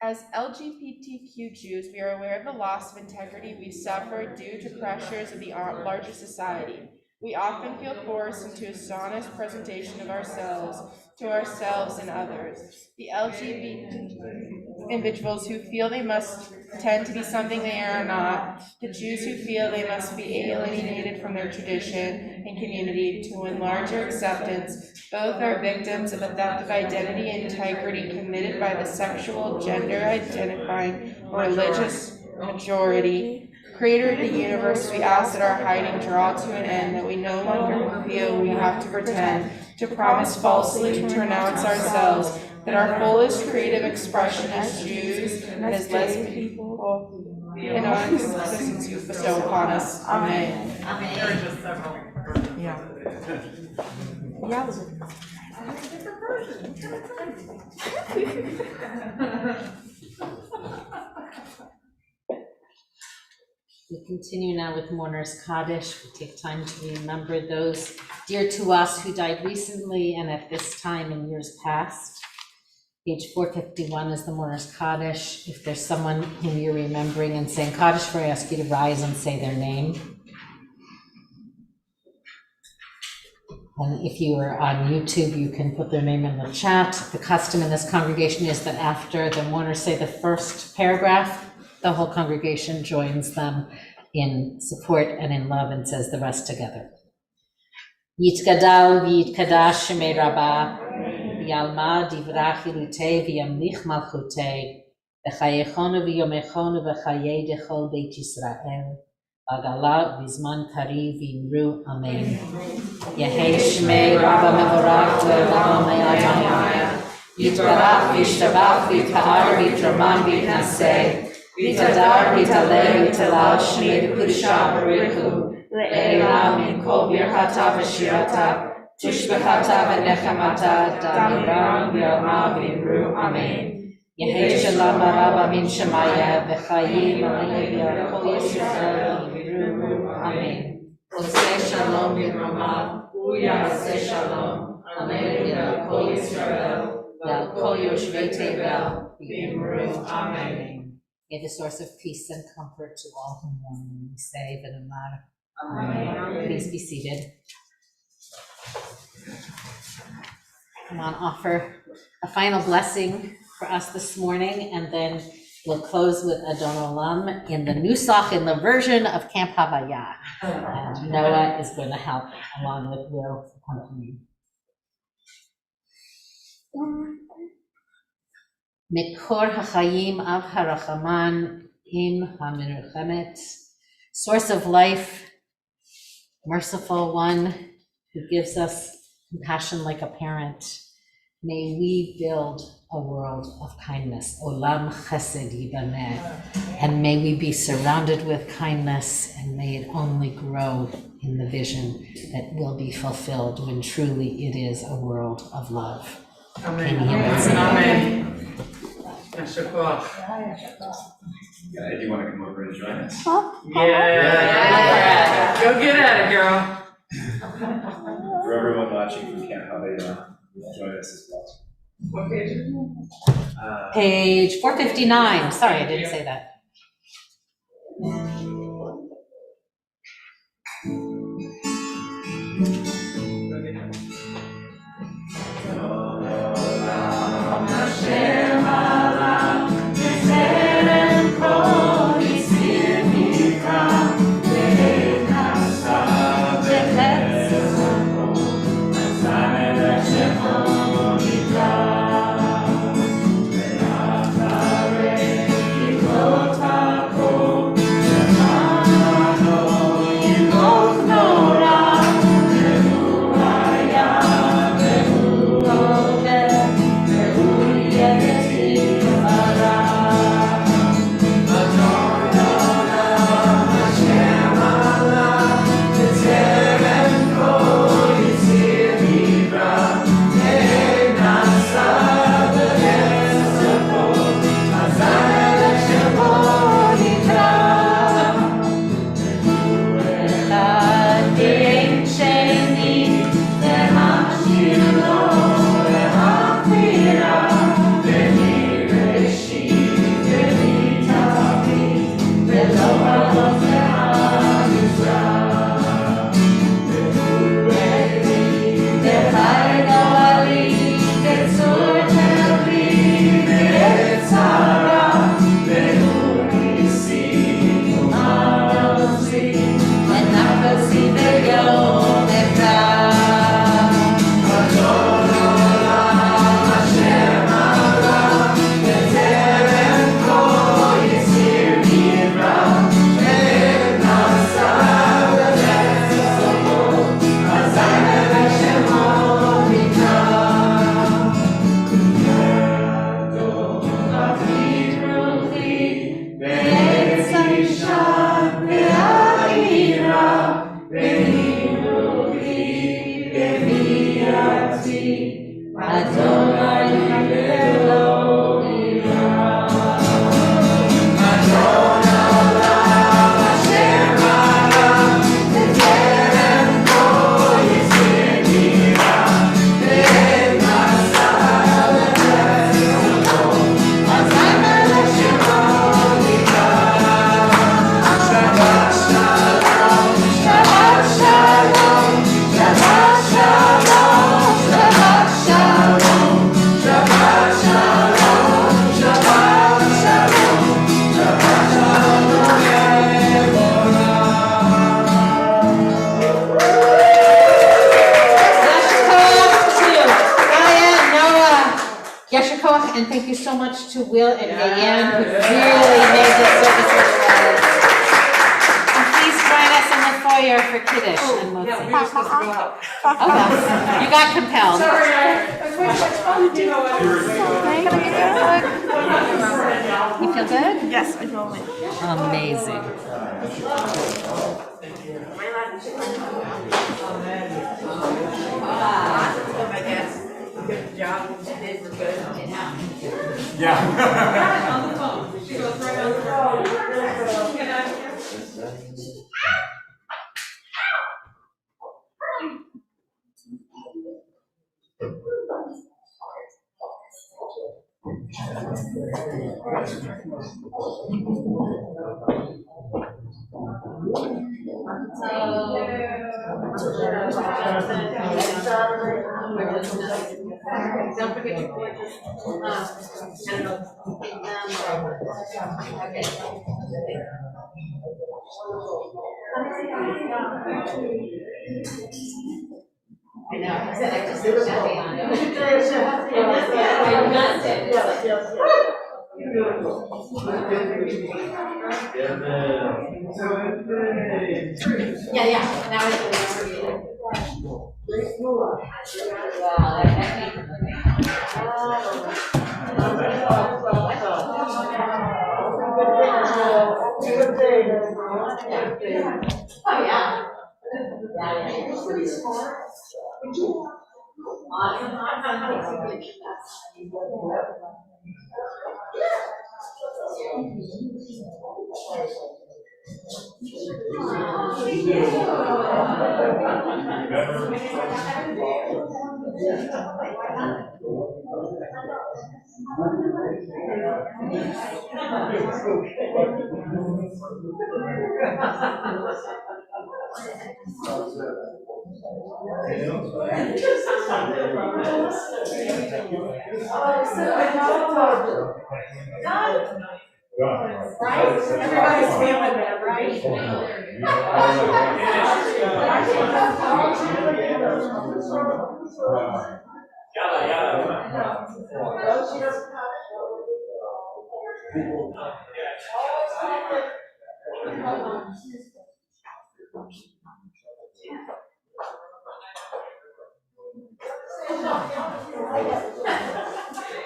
As LGBTQ Jews, we are aware of the loss of integrity we suffered due to pressures of the larger society. We often feel forced into a dishonest presentation of ourselves to ourselves and others. The LGBT individuals who feel they must pretend to be something they are not, the Jews who feel they must be alienated from their tradition and community to win larger acceptance, both are victims of a theft of identity and integrity committed by the sexual, gender-identifying, religious majority. Creator of the universe, we ask that our hiding draw to an end, that we no longer feel we have to pretend, to promise falsely, to renounce ourselves, that our fullest creative expression as Jews and as lesbian people in our existence you bestow upon us. Amen. There are just several. Yeah. We continue now with Mourner's Kaddish. We take time to remember those dear to us who died recently and at this time in years past. Page 451 is the Mourner's Kaddish. If there's someone whom you're remembering and saying Kaddish for, I ask you to rise and say their name. And if you are on YouTube, you can put their name in the chat. The custom in this congregation is that after the mourners say the first paragraph, the whole congregation joins them in support and in love and says the rest together. Yitgadal v'yitkadash shemei Rabbah, v'yalma divrach ilutei v'yamlich malchutei, v'chayechonu v'yomechonu v'chayei dechol beit Yisrael, v'agala v'zman kariv v'imru amen. Yehei shemei Rabbah mevorach le'olam ha'adonai, yitbarach v'yishtabach v'yitpa'ar v'yitramam v'yitnaseh, Vitadar, Vitaleh, Vitalal, Shmei, Kudusha, Barichu, Le'elam, in Kol Birchata, V'shirata, Tishbechata, V'nechamata, Damiram, V'yalma, V'imru, Amen. Yehei Shalom, Barabba, Min Shemaya, V'chayim, Alevi, Kol Yisrael, V'imru, Amen. Oseh Shalom, V'ramav, Uya, Oseh Shalom, Alevi, Kol Yisrael, V'al Kol Yoshvei Tevel, V'imru, Amen. May the source of peace and comfort to all who mourn, and we say V'namar. Amen. Please be seated. I want to offer a final blessing for us this morning, and then we'll close with Adon Olam in the Nusach, in the version of Camp Havaya. And Noah is going to help along with Will accompanying. Mekor hachayim av harachaman im hamenuchemet, source of life, merciful one who gives us compassion like a parent. May we build a world of kindness, olam chesed yibaneh, and may we be surrounded with kindness, and may it only grow in the vision that will be fulfilled when truly it is a world of love. Amen. Amen. Yasher koach. Do you want to come over and join us? Yeah. Go get at it, girl. For everyone watching from Camp Havaya, join us as well. What page is it? Page 459, sorry, I didn't say that. Adonai Elohim. And thank you so much to Will and Diane, who really made this service what it was. And please join us in the foyer for Kaddish and Yeah, we Motzi. were supposed to go out. Okay, you got compelled. Sorry, You feel good? Yes, I feel like. Amazing. Good job, she did, we're good. Yeah. On the phone, she goes right on the phone. Don't forget your gorgeous, I don't know, I said I just said Shabbat on it. I must have. Yeah, now it's oh, yeah. Right? Everybody's feeling that, right?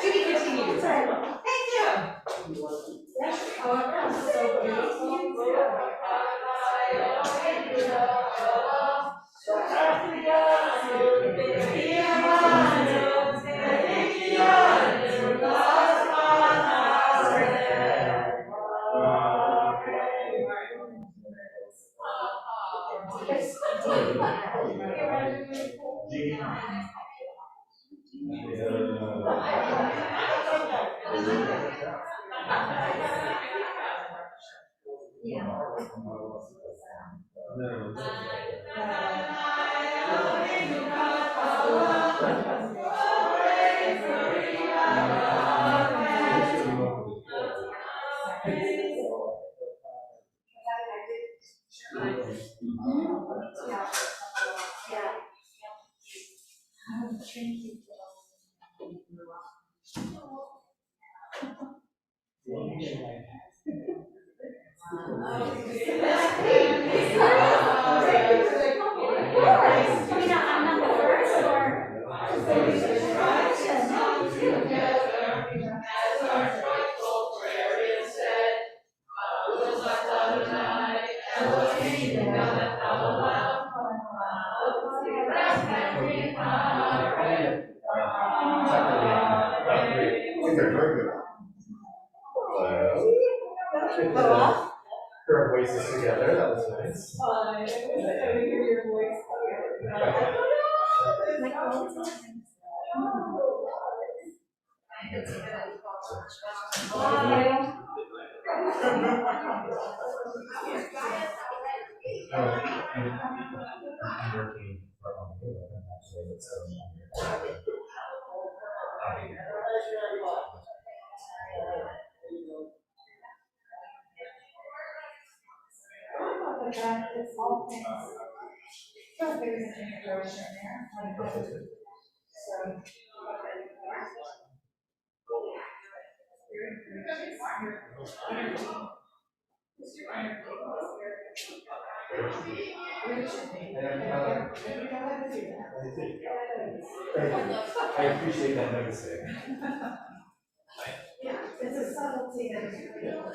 To be continued. Thank you. Her voices together, that was nice. I appreciate that noticing. It's a subtlety that is real.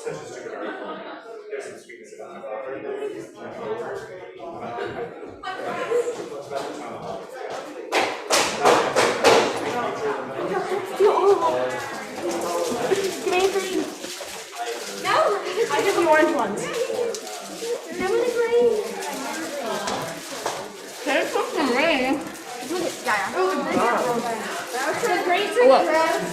Such a stupid article. There's some sweetness about my father. Can I green? No! I give you orange ones. I want a green. There's something green. Yeah. Oh, the green. That's a great success.